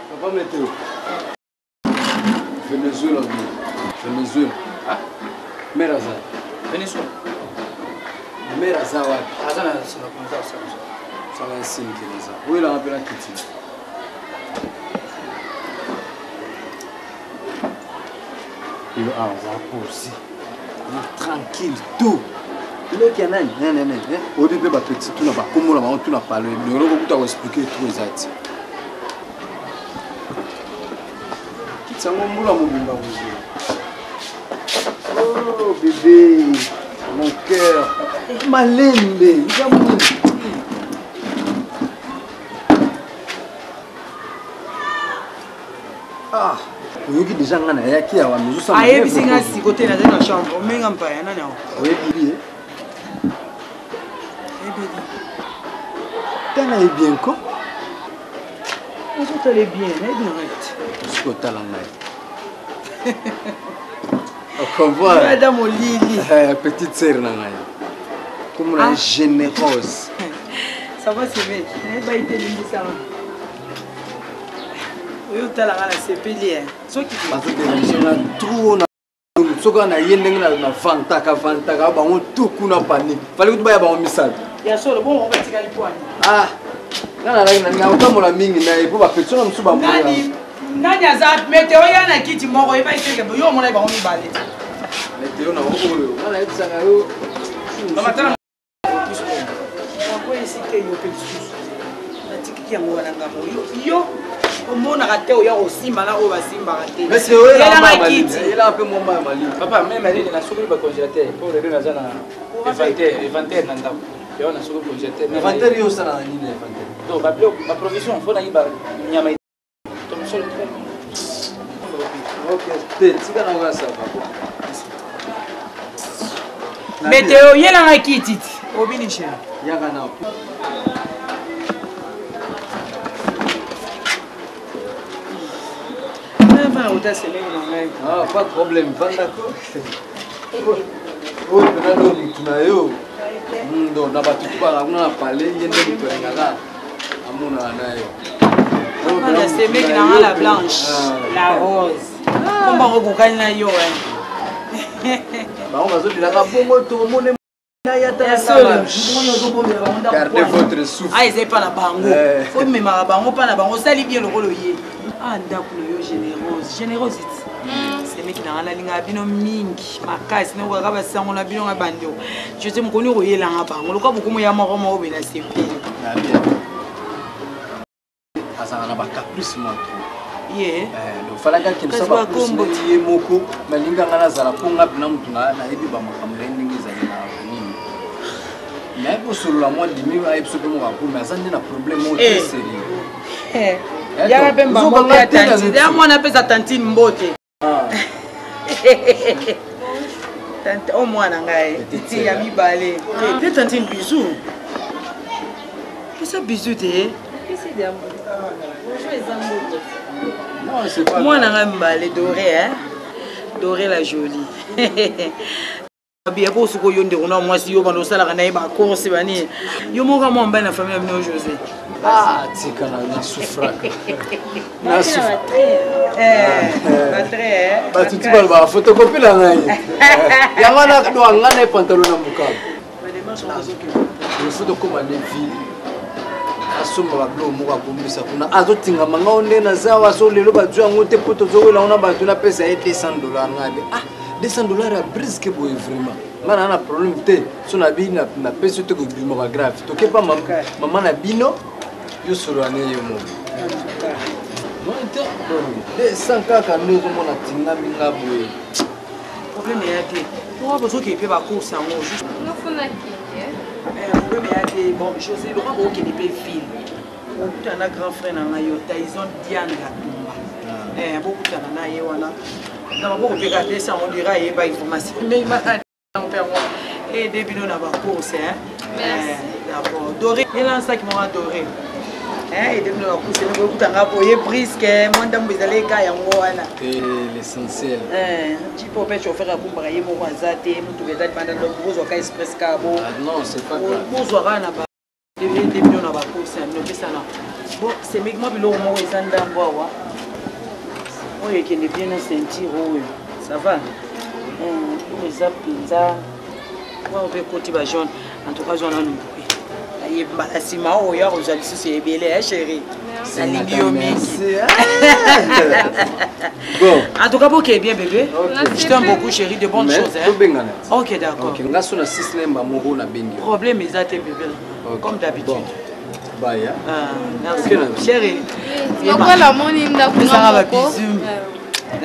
Papa météo. Venezuela. Venezuela. Ah? Meraza. Venezuela. Meraza wapi? Azana sina kumza sana. Sala simu kineza. Wewe la ngapela kiti. Il a un aussi. Tranquille, tout. Il est qu'il y a un au début, petit, tout n'a pas comme on a parlé. Nous allons expliquer tout exact. Ça m'a oh bébé, mon cœur. Malembe, ah. Oui, déjà, on a qui a mis ça. Ah, et puis, c'est côté dans la chambre. On met un peu, non. Oui, oui. T'en as bien quoi? On s'en allait bien, direct. Ce que t'as là. On voit. Madame Olili. Petite sœur, comme on est généreuse. Ça va, c'est bien. Elle va être libre ça. Oui, tu as la CPD. Ce qui est trop. Soka na yendeng na fanta ka ba on tout kuna panique. Fallait que tu baye ba on misal. Ya solo bon on va tikali point. Ah. Nana na utamola mingi na ipo ba petso na msuba mo. Nani aza meteo ya na kiti moko iba iteke yo mona ba on mibale. Meteo na okolo. Nana etsanga yo. Mama tana. Kwa isi ke yo petso. Na tikiki ya mwana ngamo yo. Omona rateo ya osimba na o basimba raté. Mais c'est eux là il a un peu mon mal mali. Papa même elle na sokoli ba congélateur pour le na zana inventaire na ndako. Yo na sokoli congélateur. Inventaire yo sana nini inventaire. Donc ba provision faut na iba nyama. Donc seul très. OK, tika na ngasa papa. Météo yela na kititi. Obinisha. Yaka na. Ah, pas de problème, va d'accord. Oh, yo. Ndo na batu kwa na parler yende mtengala. Amuna nayo. On a semé qui dans la blanche, la rose. Comment on na yo Ba on va zo dilaka bongo to mone na yata solo. Gardez votre souffle. Ah, ils pas la bango. Faut me ma bango pas la bango, sali bien le rolo yé. Ah, ndakulu yo généreuse, générosité. C'est mec qui n'a la ligne à bino mingi, ma casse, n'a pas de sang, on a bino à bando. Je sais qu'on est là en bas, on le voit beaucoup moins à mort au bien à ses pieds. Ah, ça n'a pas caprice, moi. Yeah. Le falaga qui me semble comme dit moko, mais l'inga na zala ponga bina mutuna na ebi ba makamre ndingi za na. Mais pour sur la moi dimi a episode mo ko mais ça n'a problème au sérieux. Y'a ben mbote ya tantine. Y'a moi on appelle ça tantine mbote. Tante au moins ngai. Titi ya mi balé. T'es tantine bisou. Qu'est-ce que bisou t'es? Qu'est-ce que c'est bonjour les amours. Non, c'est pas. Moi ngai mbalé doré hein. Doré la jolie. Bien pour ce que yo ndeko na moi si yo bando sala kana ba course bani. Yo mo ka mo mbana famille amino José. Ah, tika na souffraka. Na souffraka. Batre. Ba tuti ba ba photocopie la ngai. Ya ngana do ngana pantalon na mukaba. Ba démarche na zoki. Le photocopie na vie. Asomba ba blo mo ka komisa kuna azotinga manga onde na zawa so lelo ba jwa ngote poto zo wela ona ba tuna pesa ya $200 ngabe. Ah, $200 à brise que boy vraiment. Mana na problème te. So na bi na pesa te ko bimo ba grave. To ke pa maman na bino. Yo solo ane yo mo. Non te. 200 kaka ndozo mona tinga minga boy. problème est pourquoi vous qui peut pas course en haut juste problème est bon José le roi qui n'est pas fil on a un grand frère na yo Tyson Diane Gatumba beaucoup de na yo wana na beaucoup de regarder ça on dira il y a pas information mais il m'a et début on a pas course d'accord Doré il lance ça qui m'a adoré et début on a course on beaucoup tanga boyer brisque monde mbizale ka yango wana l'essentiel tu peux pas chauffeur à kumba yemo wazate mtu bezali banda ndo bozo ka express cabo non c'est pas grave bozo rana ba début on a pas course no pesa na bon c'est migmo bilo mo wezanda mbwa oye qui est bien sentir ça va les apinza on peut côté ba jaune en tout cas jaune on aïe balasima o ya ozali c'est belé chérie ça lingi yo merci bon en tout cas OK bien bébé je t'aime beaucoup chérie de bonnes choses OK d'accord OK ngaso na système ba moko na bengi problème ezate bébé comme d'habitude baya merci chérie la moninda kuna bisous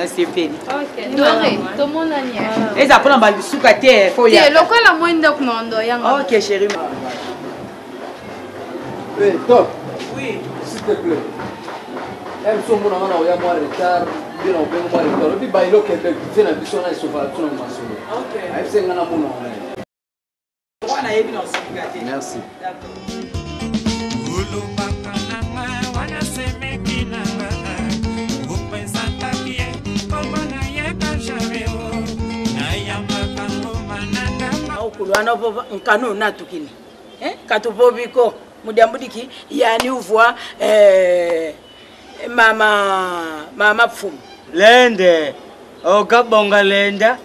c'est fini OK Doré tout mon ania et ça prend ba suka te faut ya lokola moninda kuna ndo yanga OK chérie top oui s'il te plaît elle sont mon amana ya moi retard bien on peut moi retard puis ba ilo kebe fait na biso na sofa tuna masolo OK ai senga na mona wana yebi na suka te merci kulwana bova nkano natukini katubobiko mudambudiki yani uvwa mama pfumu lende okabonga lenda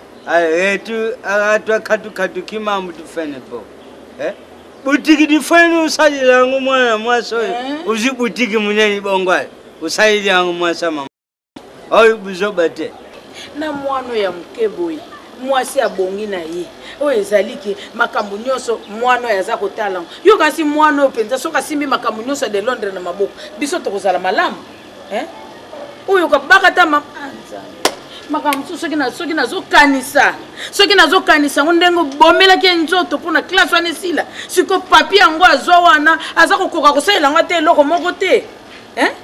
etu atwa katu kimambu tufene po butiki difene usajila ngo mwana mwaso uzi butiki muneni bongwale usajila ngo mwasa mama oyi buzobate na mwano ya mkeboyi mwasi abongi na ye oyo ezaliki makambo nyonso mwano yaza kotala yo kasi mwano penza soka simbi makambo nyonso de Londres na maboko biso tokozala malamu oyo kabakata makambo soki nazokanisa ngo ndenge bomelaki nzoto mpona classe wana esila siko papier yango azwa wana aza kokoka kosalela ngo te eloko moko te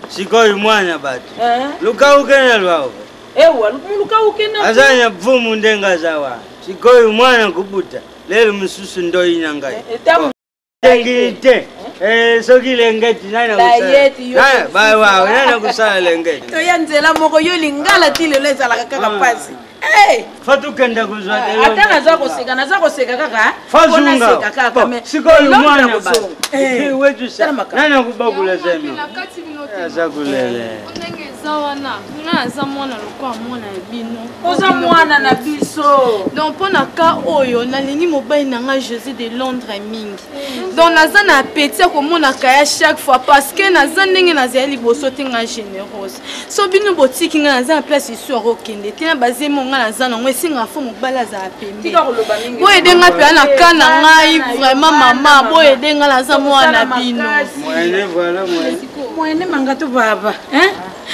sikoyo mwana bato luka ukene lwao ewa luka ukene azanya pfumu ndenga zawa sikoyo mwana kubuta lelo mususu ndo inangai tengite soki lengeti nana kusala ba wa nana kusala lengeti to yanzela moko yo lingala ti lelo ezalaka kaka pasi fatukenda kuzwa ata naza koseka kaka fazunga sikoyo mwana ba wetu sa nana kubakula zeno azakulele zawana nga za mwana lokwa mwana bino oza mwana na biso donc pona ka oyo nalingi mobali nanga José de Londres mingi donc naza na appétit ko mona kaya chaque fois parce que naza ndenge naza liboso te nga généreuse so bino botiki nga naza na place ici okende te na bazemo nga naza nango esinga fo mobali za pembe boye denga pe na kana ngai vraiment mama boye denga naza mwana bino mwene voilà mwene mangato baba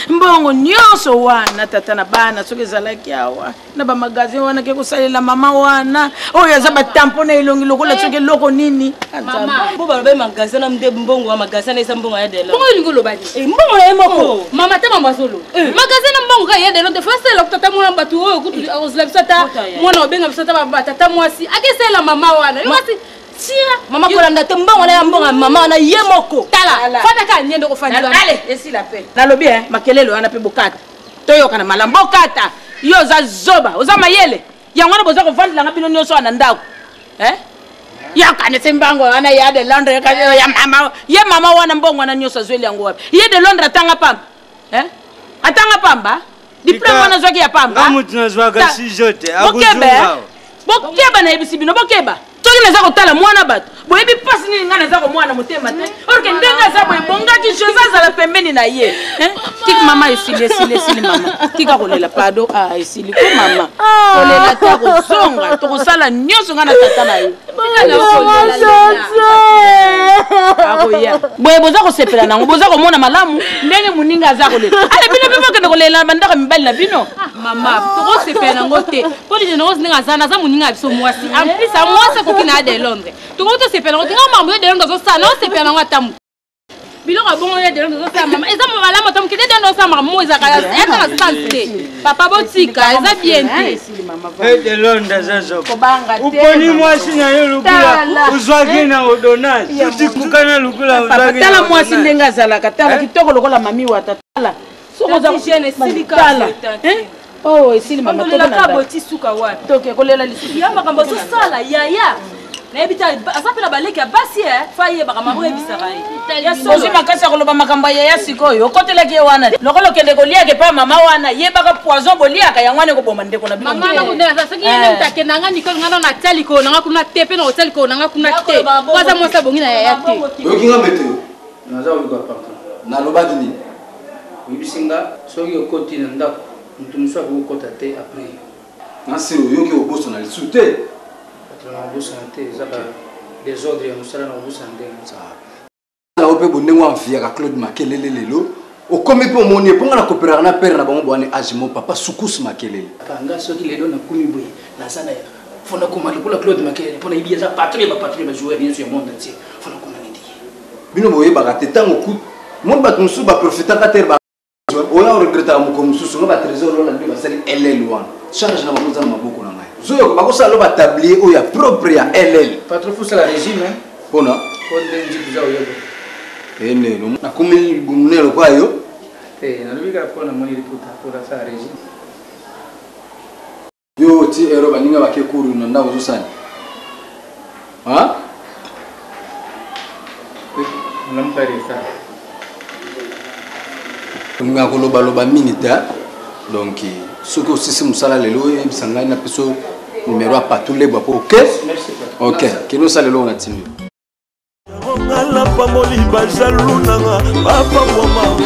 mbongo nyonso wana tata na bana soki ezalaki awa na bamagazin wana ke kosalela mama wana oyo aza batampo na elongi lokola soki eloko nini bo baloba magazin na mde mbongo wa magazin na eza mbongo ya delo mbongo elingi olobaki mbongo na ye moko mama te mama solo magazin na mbongo ka ye delo te fasela kutata mwana bato oyo kutu ozela biso ata mwana obenga biso ata batata mwasi akesela mama wana yokasi tira mama kolanda te mbongo na ya mbongo mama na ye moko tala fata ka nyendo kofandwa ale esila pe nalobi makelelo wana pe bokata toyoka na malambo kata yo za zoba oza mayele yango na boza kovandela nga bino nyonso wana ndako yakanese mbango wana ya de Londres ya mama wana mbongo wana nyonso azweli yango wapi ye de Londres atanga pamba atanga pamba diplôme wana zwaki ya pamba ngamutu nazwaka sijote akuzunga bokeba na yebisi bino bokeba soki naza kotala mwana bato boyebi mpasi nini ngai naza komwana motema te orke ndenge aza boye bongaki chose azala pembeni na ye tiki mama esili mama tika kolela pado esili ko mama kolela te akozonga tokosala nyonso ngai na tata na ye akoya yaya boye boza kosepela nango boza komona malamu ndenge moninga aza kolela ale bino bino kende kolela bandaka mibali na bino mama tokosepela nango te mpo lide nango ndenge aza naza moninga ya biso mwasi en plus amwasi akoki na ya de londres tokotosepela nango tinga makambo ya de londres azosala naosepela nango ata motu biloko bongo ya de londres azosala mama eza malamu ata mokende de londres osala makambo ezaka sens te papa botika eza bien te de londres azo ukoni mwasi na yo lukula uzwaki na ordonnance utikukana lukula uzwaki tala mwasi ndenge azalaka tala kitoko lokola mami wata tala oh esili mama tokaboti suka wapi toke kolela lisusu ya makambo azosala yaya nayebita aza mpe na baleki ya basi fa yebaka mamo yebisaka ye ozwi makasi ya koloba makambo ya yaya sikoyo okotelaki ye wana lokola okende koliaka epa mama wana yebaka poison boliaka yango wana ekoboma ndeko na binosoki yene mutakendanga nikolo nga na tia likolo nanga kuna te mpe na kotia likolo nanga kuna te po aza mwasi abongi na yaya te oyokinga meteo naza koyoka papa nalobaki nini oyebisinga soki okoti na ndako mutu mosu akokota te après nasiri oyoki obosana lisusu te na obosana te eza desordre ya mosala na obosana ndenge nao mpe bondenge wamviaka claude makelele lelo okomi mpe omoni eponga na koperaka na pere na bango bwane agimo papa sukusu makelele nga soki lelo nakomi boye naza na fona koma lokola claude makelele mpona yebi aza patrie bapatrie bajoueur nyonso ya monde entier fona koma nedi bino boyebaka te ntango ku moni bato mosusu baprofitaka tere oya oregretaka moko mosusu nga batrésor lola nde basali ll wana charge na bango eza na maboko na ngai zoyo bakosala lo batablier oyo ya propre ya ll patron fosala régime mpona po nde nziki eza oyeba ene nakomi libungunelo kwa yo nalobi kaka mpo namoni liputa mpona sala régime yo ti ero baninga bake kuru na ndako ozosani nampareta olinga kolobaloba mingi te donc soki osisi mosala lelo oyebisa ngai na peso numero ya patulebwa po ok kende osala lelo ona timi ngala pamoli bajalu nanga papa mwama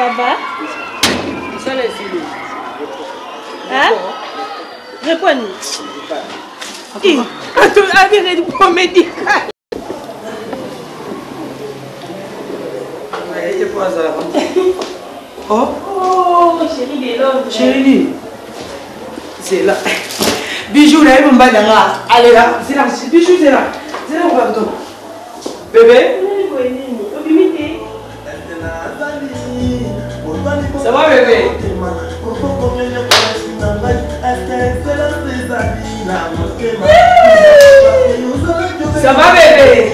Papa, ça les filles. Hein? Réponds. Attends, avec une comédie. Oh, chérie de l'homme. Chérie, c'est là. Bijou, là, il m'a dit, allez là, c'est là, bijou, c'est là. C'est là, on va tout. Bébé? Ça va bébé? Ça va bébé?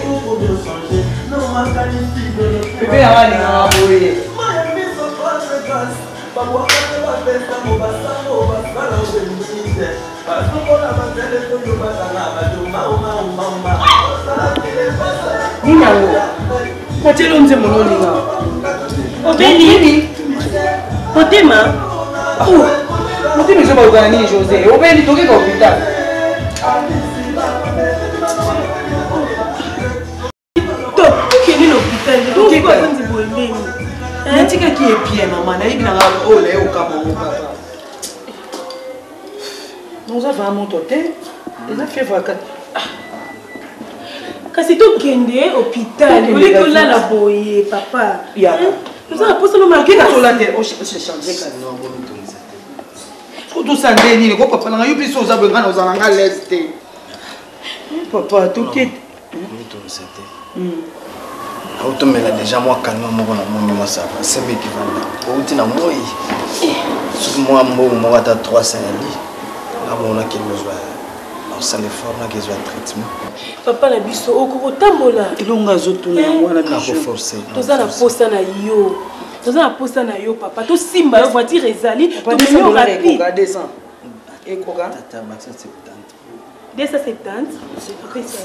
Bébé a mal Obeli Motema Motema izo baukana nini José? Obeli toke kwa hospital. Keni l'hôpital. Donc quoi quand tu bombes? Natika qui est bien maman, na ibina ngalo ole ukabongo papa. Nous avons monté, ils ont fait vacances. Kasi to kende hôpital, oli ko la la boye papa. Ya. Nous avons posé le marqué sur la terre. Oh, je changer quand non bon tout ça. Tout ça ndeni ko papa na yubi so za bengana uzalanga leste. Papa to ket. Tout ça. Automela déjà moi calme moko na moi ça va. C'est bien qui va là. Outi na moi. Sur moi moi ta 300 ali. Là on a qui besoin. On s'en effort na qui besoin traitement. Papa na biso okotambola. Ilonga zotuna wana na ko forcer. Toza na posa na yo. Toza na posa na yo papa. To simba yo voiture ezali. To meno rapide. Regardez ça. Et quoi? Tata max 70. 270. Après ça.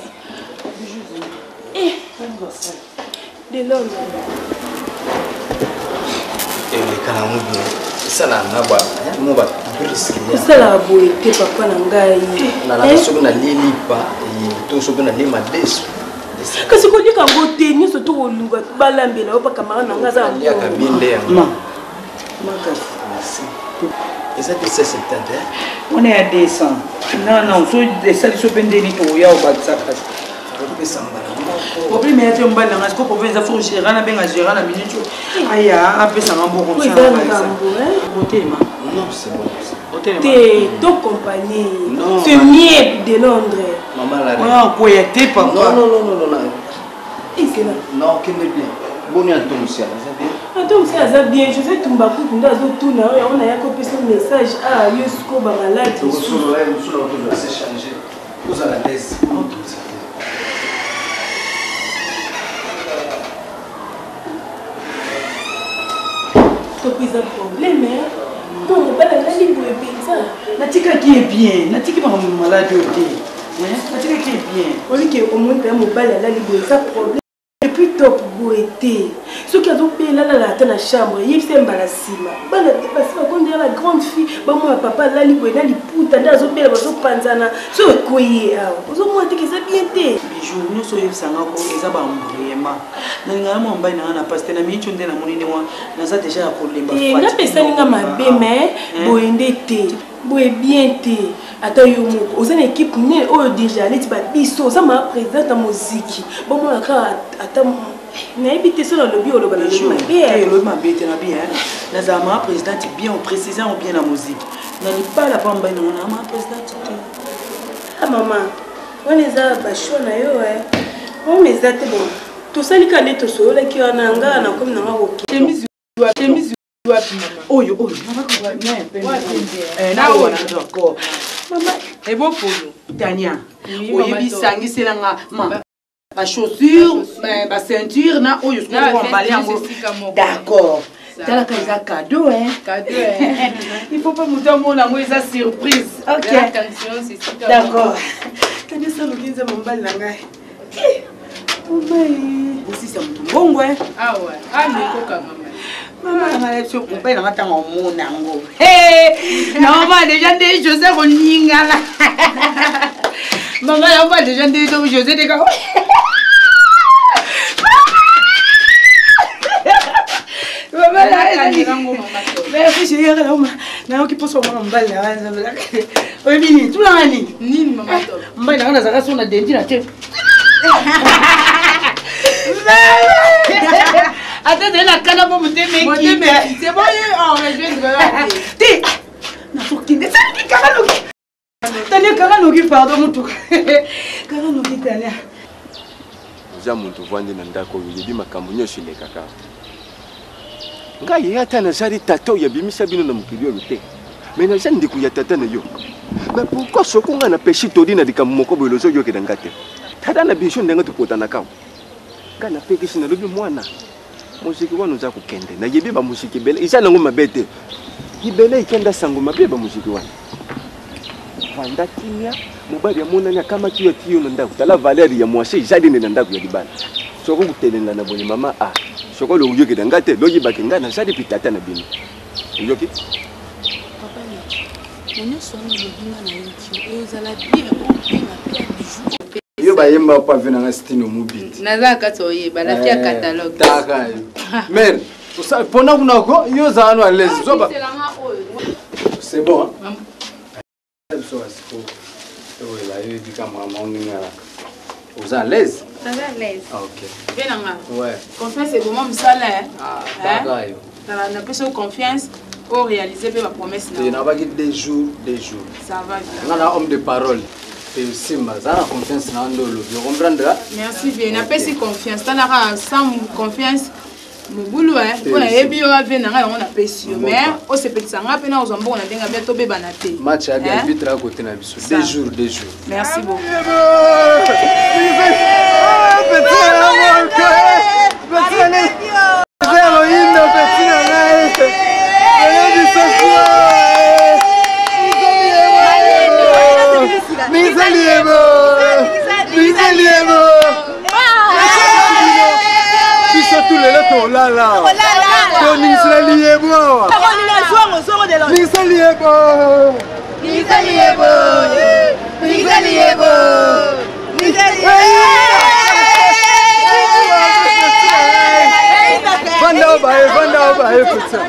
Eh, de l'homme. Et les canaux ça là na ba. Mo ba ça la beauté papa nangai na soki na lilipa to soki na lima deso kasi ko dika ngote ni so to oluga balambela opa kamara nanga za ya kabinde ma merci et ça c'est 70 on est à 200 non so ça so pendeni to ya obatsa kasi problème est un balanga ce que province a faut gérer na benga gérer na minute aya apesa ngambo comme ça non c'est bon t'es ton compagnie c'est mieux de Londres maman la non quoi était papa non et c'est là non qui me bien bon y a tout ça bien attends ça bien je sais tumba ku nda zo tuna on a copié ce message à Yusko Bangalade sur la c'est changer vous à la tête pris un problème non on va la libre ça natika qui est bien natika pas malade natika qui est bien on dit que au moins un mobile la libre ça problème et puis top beauté ce qui a donc payé là dans la chambre il fait embarrassima bana parce que quand la grande fille ba moi papa la libre na liputa ndazo pela bazo panzana so koyi ozo moi te que ça bien té bijou nous so yebsanga ko eza ba vraiment na ngala mo mbai na pasteur na micho ndena monene wa naza déjà ko lemba fati na pesa ninga mabe mais boende té boye bien té ata yo moko oza na équipe ne o déjà leti ba biso ça m'a présente musique bon moi ata na éviter ça dans le bio le balade le mabe té na bien na za ma présidente bien on précisant bien la musique na ni pas la pamba na ma présidente ah maman on les a bachona yo on les a bon tout ça lika neto so la ki ona nga na comme na ngoki chemise wapi oyo na ona d'accord maman et bon pour nous Tania oyebi sangisela nga ma ba chaussure ba ceinture na oyo ko emballer yango d'accord tala ka eza cadeau il faut pas muta mona ngo eza surprise OK attention c'est super d'accord Tania ça lokinza mombali na ngai aussi c'est mon bongo ah ouais ah mais quoi maman na sur on paye na matanga mon nango non maman déjà des José Roningala maman on va déjà des José des gars maman merci chérie là na qui pose mon mbal là oui mini tout la ni maman mbal na za kaso na dendi na te attends la cana pour me démêler c'est bon on rejoint ti na sokinde ça qui karanoki Tania karanoki pardon mutu karanoki Tania za muntu vandi na ndako yebi makambo nyosho le kaka ngai ata na jari tato ya bimisa bino na mukili yo te mais na jandi ku ya tata na yo mais pourquoi sokunga na peshi todi na dikamoko bolozo yo ke dangate tada na bisho ndenga tukota na kawo kana peke sina lobi mwana musiki wanu za kukende na yebi ba musiki bele isa nango mabete ibele ikenda sango mabeba musiki wanu vanda kimia mubali ya monanya kama kiyo tiyo na ndaku tala Valeri ya mwashe jadi na ndaku ya dibana soko kutelenga na boni mama soko lo uyoke dangate lo yibake ngana jadi pitata na bino uyoke papa ni on est sonné le bina na yiki ezala bien on bien bijou yo bayemba pa vena nga stino mubiti naza katoye bala pia catalogue taka mer pona kuna ko yo za anu alezi so ba c'est bon so asiko oui là il dit comme maman on est là vous à l'aise OK bien nga ouais confiance c'est vraiment msala d'accord na peso confiance pour réaliser ma promesse na na ba des jours ça va bien on a homme de parole et aussi ça la confiance na ndolo vous comprendre merci bien na pesi confiance tanaka sans confiance mobulu on a yebi o avena nga on a pesi mais o se petisa nga pena ozombo na denga bientôt beba na te match a bien arbitre à côté na biso des jours merci beaucoup là là. Nizaliebo. Nizaliebo. Nizaliebo. Nizaliebo. Vanda obaye puta.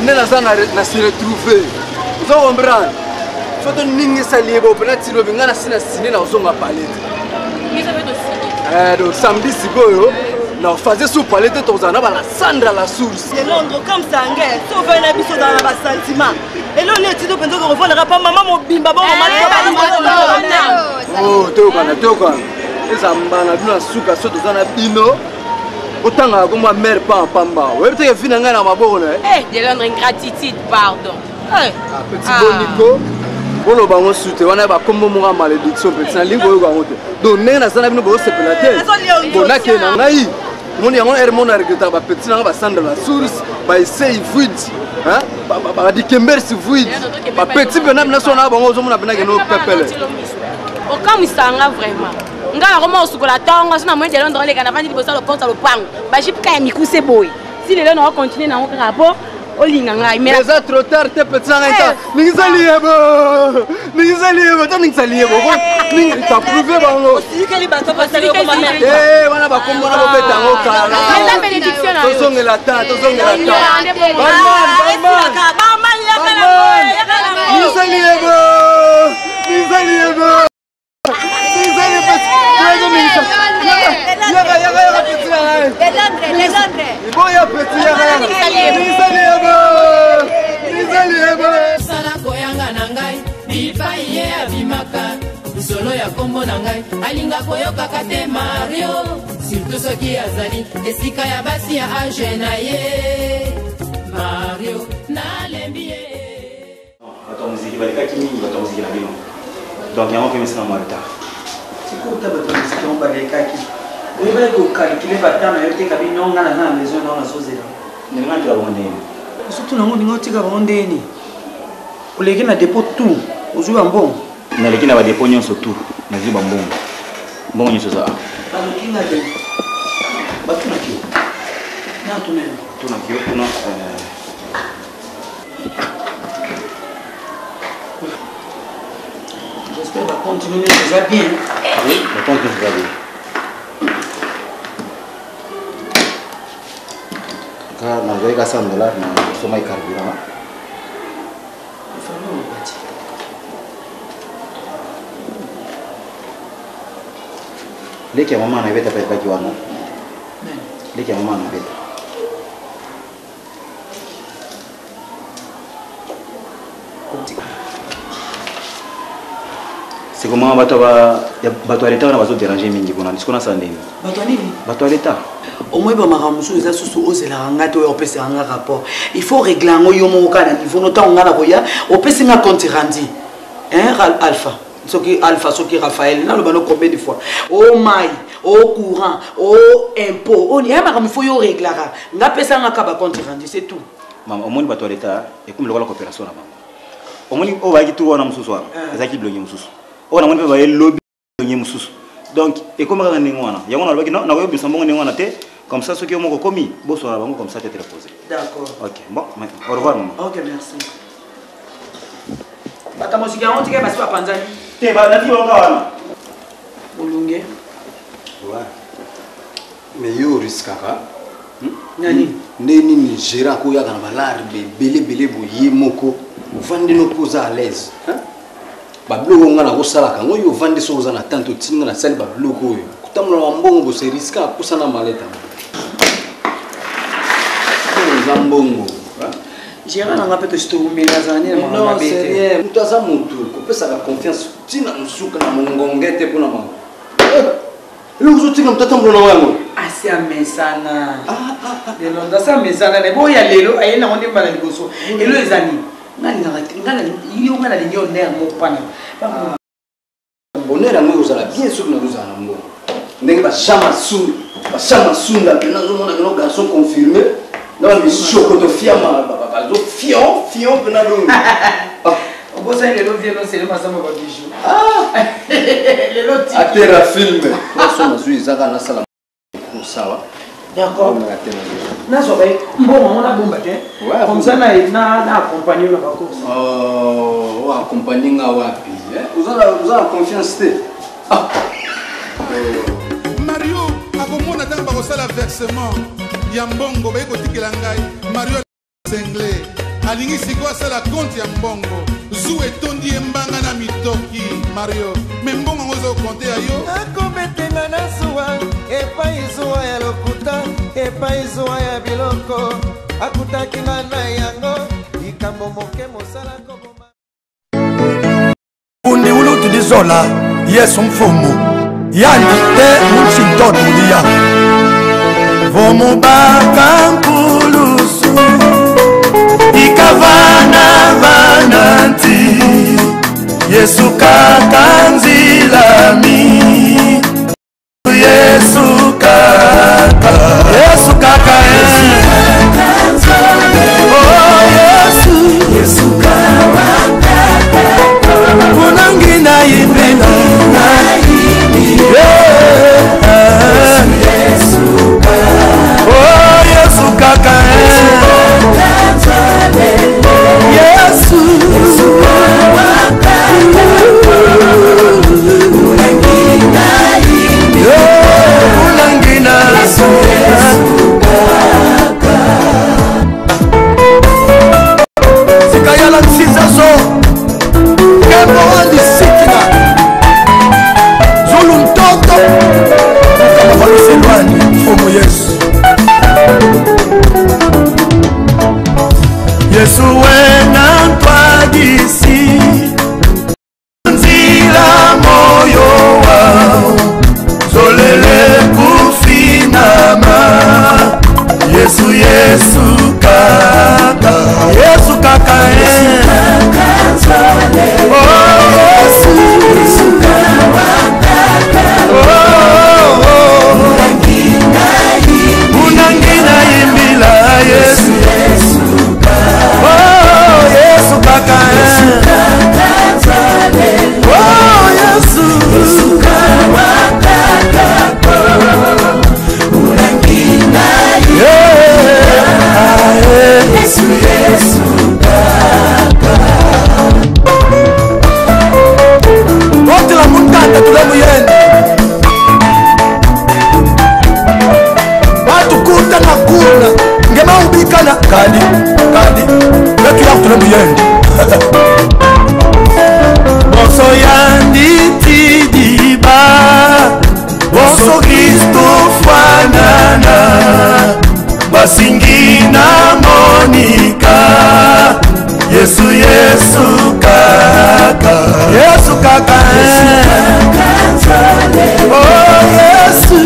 Nena zanga na se retrouver. Zo comprendre. Faut ningi saliebo pena tiro bingana sina sine na uzonga palette. Donc samedi sikoyo na faisait sous palette tozana ba la Sandra la source. C'est Londres comme ça ngé. Sauver na biso dans ba sentiment. Et là on est tito pendo ko revoilera pas maman mo bimba bon maman. Oh tokana. Eza mbana duna suka so tozana bino. Otanga ko ma mère pa pamba. Ouais peut-être fina nga na maboko na. De Londres ingratitude pardon. Petit Bonico. Bolo bango sute wana ba kombo mo malédiction petit na lingo yo bango te. Donc nena sana bino bo sepelater. Bona ke na ngai. Moni yango hermone arigeta ba petit na ba Sandra la source ba essaye vide. Hein? Ba di kember si vide. Ba petit bena na sona bango zo mona bena ke no pepele. Okamusanga vraiment. Nga roma osukola tongo sina moyen de Londres les canavani di bosa le compte le pango. Ba jip ka mikuse boy. Si les on continue na on rapport olinga ngai mais déjà trop tard te petit na ngai. Ningizaliebo. Toi ningizaliebo. Ning ta prouver bango. Si kali ba to passer ko ma mère. Wana ba kombo na beta ngo kala. La bénédiction na. Tozongela ta. Ningizaliebo. Sala koyanga na ngai bipai ye abimaka solo ya kombo na ngai alinga koyoka kate Mario surtout soki azali esika ya basi ya age na ye Mario nalembi ye. Bato muziki balikaki mingi bato muziki na bino donc yango kemisa na mwalta sikuta bato muziki on balikaki oyeba ko calculer batana yo te kabi nonga na maison na sozela ninga tla bondeni surtout nango ninga tika bondeni oleki na dépôt tout ozwa mbongo naleki na ba dépôt nyonso tout nazwi ba mbongo nyonso za baloki nga te batuna kio na tuna kio tuna j'espère va continuer ça bien oui le continue ça bien na gari ka $100 na soma carburant leki ya mama na beta pa baki wana leki ya mama na beta c'est comment bato à l'état on va se déranger mingi kuna ndikona sandeni bato nini bato à l'état au moins ba makamusu eza susu ozela ngata oyo opesa nga rapport il faut régler ngo yo moko na niveau nota ngana koya opesa nga compte rendu alpha soki alpha soki Raphaël na lo bano combien de fois oh mai oh courant oh impôt on y a makamu faut yo régler nga pesa nga ka ba compte rendu c'est tout maman au moins bato à l'état et comme le coopération na maman au moins o ba ki tu wana mususu wana ezaki blongi mususu on a monté ba lobby blongi mususu donc et comme on a ngwana yango na lobaki na yo bisa mbongo ngwana te comme ça ceux qui ont commis bosso la banque comme ça t'es reposé d'accord ok bon au revoir maman ok merci bata mosika on tika basi panzani te ba na tiwa wana bulunge ouais mais yo riskaka nani neni ni gérant ko yaka na balarbe belé boye moko vande no posa à l'aise hein ba bloko ngana ko sala kango yo vande so za na tanto tinga na sali ba bloko yo kutamula wa mbongo bo se riska kusana maleta mbongo gérant nga peut te rumela zani na non c'est rien mutaza mutu ko pesa ka confiance tina musuka na mongongete pona mama le uzotinga mtatambulo na wangu asi amesana de londa sa mesana ne boya lelo ayena ngondi mbala liboso elo ezani ngana yo ngana linyo ner mo pana bonera mo uzala bien sûr na uzala mbo ndenge ba chama sunda pena zo mona no garçon confirmé na mi chocoto fiama ba zo fion pena do obosa lelo vieno sele masamba ba bijou lelo ti atera filme so na zui zaka na sala sawa D'accord. On a bomba, comme ça, na accompagné la course. Oh, accompagné la wapi. Vous avez confiance. Mario, avant na tanga kosala versement ya mbongo ba ko tikela ngai Mario Sengle alingi siko sala compte ya mbongo zu etondi embanga na mitoki Mario me mbongo ngozo compte ayo akometenga na suwa epa izuwa ya lokuta epa izuwa ya biloko akutaki na yango ikambo moke mosala koboma undi ulutu dizola yesu mfumu yani te muchintoto dia vomubaka nkulusu ikavana vananti yesu kakanzilami yesu kaka oh yesu kunangina yimena Yesu wena ntwadisi nzila moyo wao zolele kufinama Yesu kaka oh Yesu unangina yimbila Yesu Kadi, letu ya kutule muyende Boso yandi tidiba Boso Kristo fanana Basingina Monika Yesu kaka oh Yesu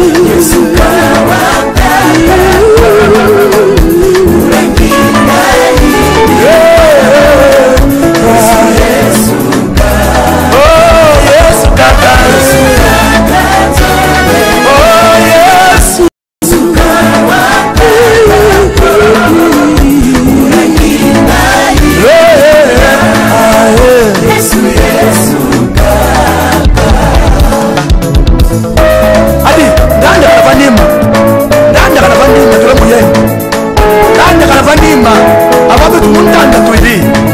Ababe tumunanda twidi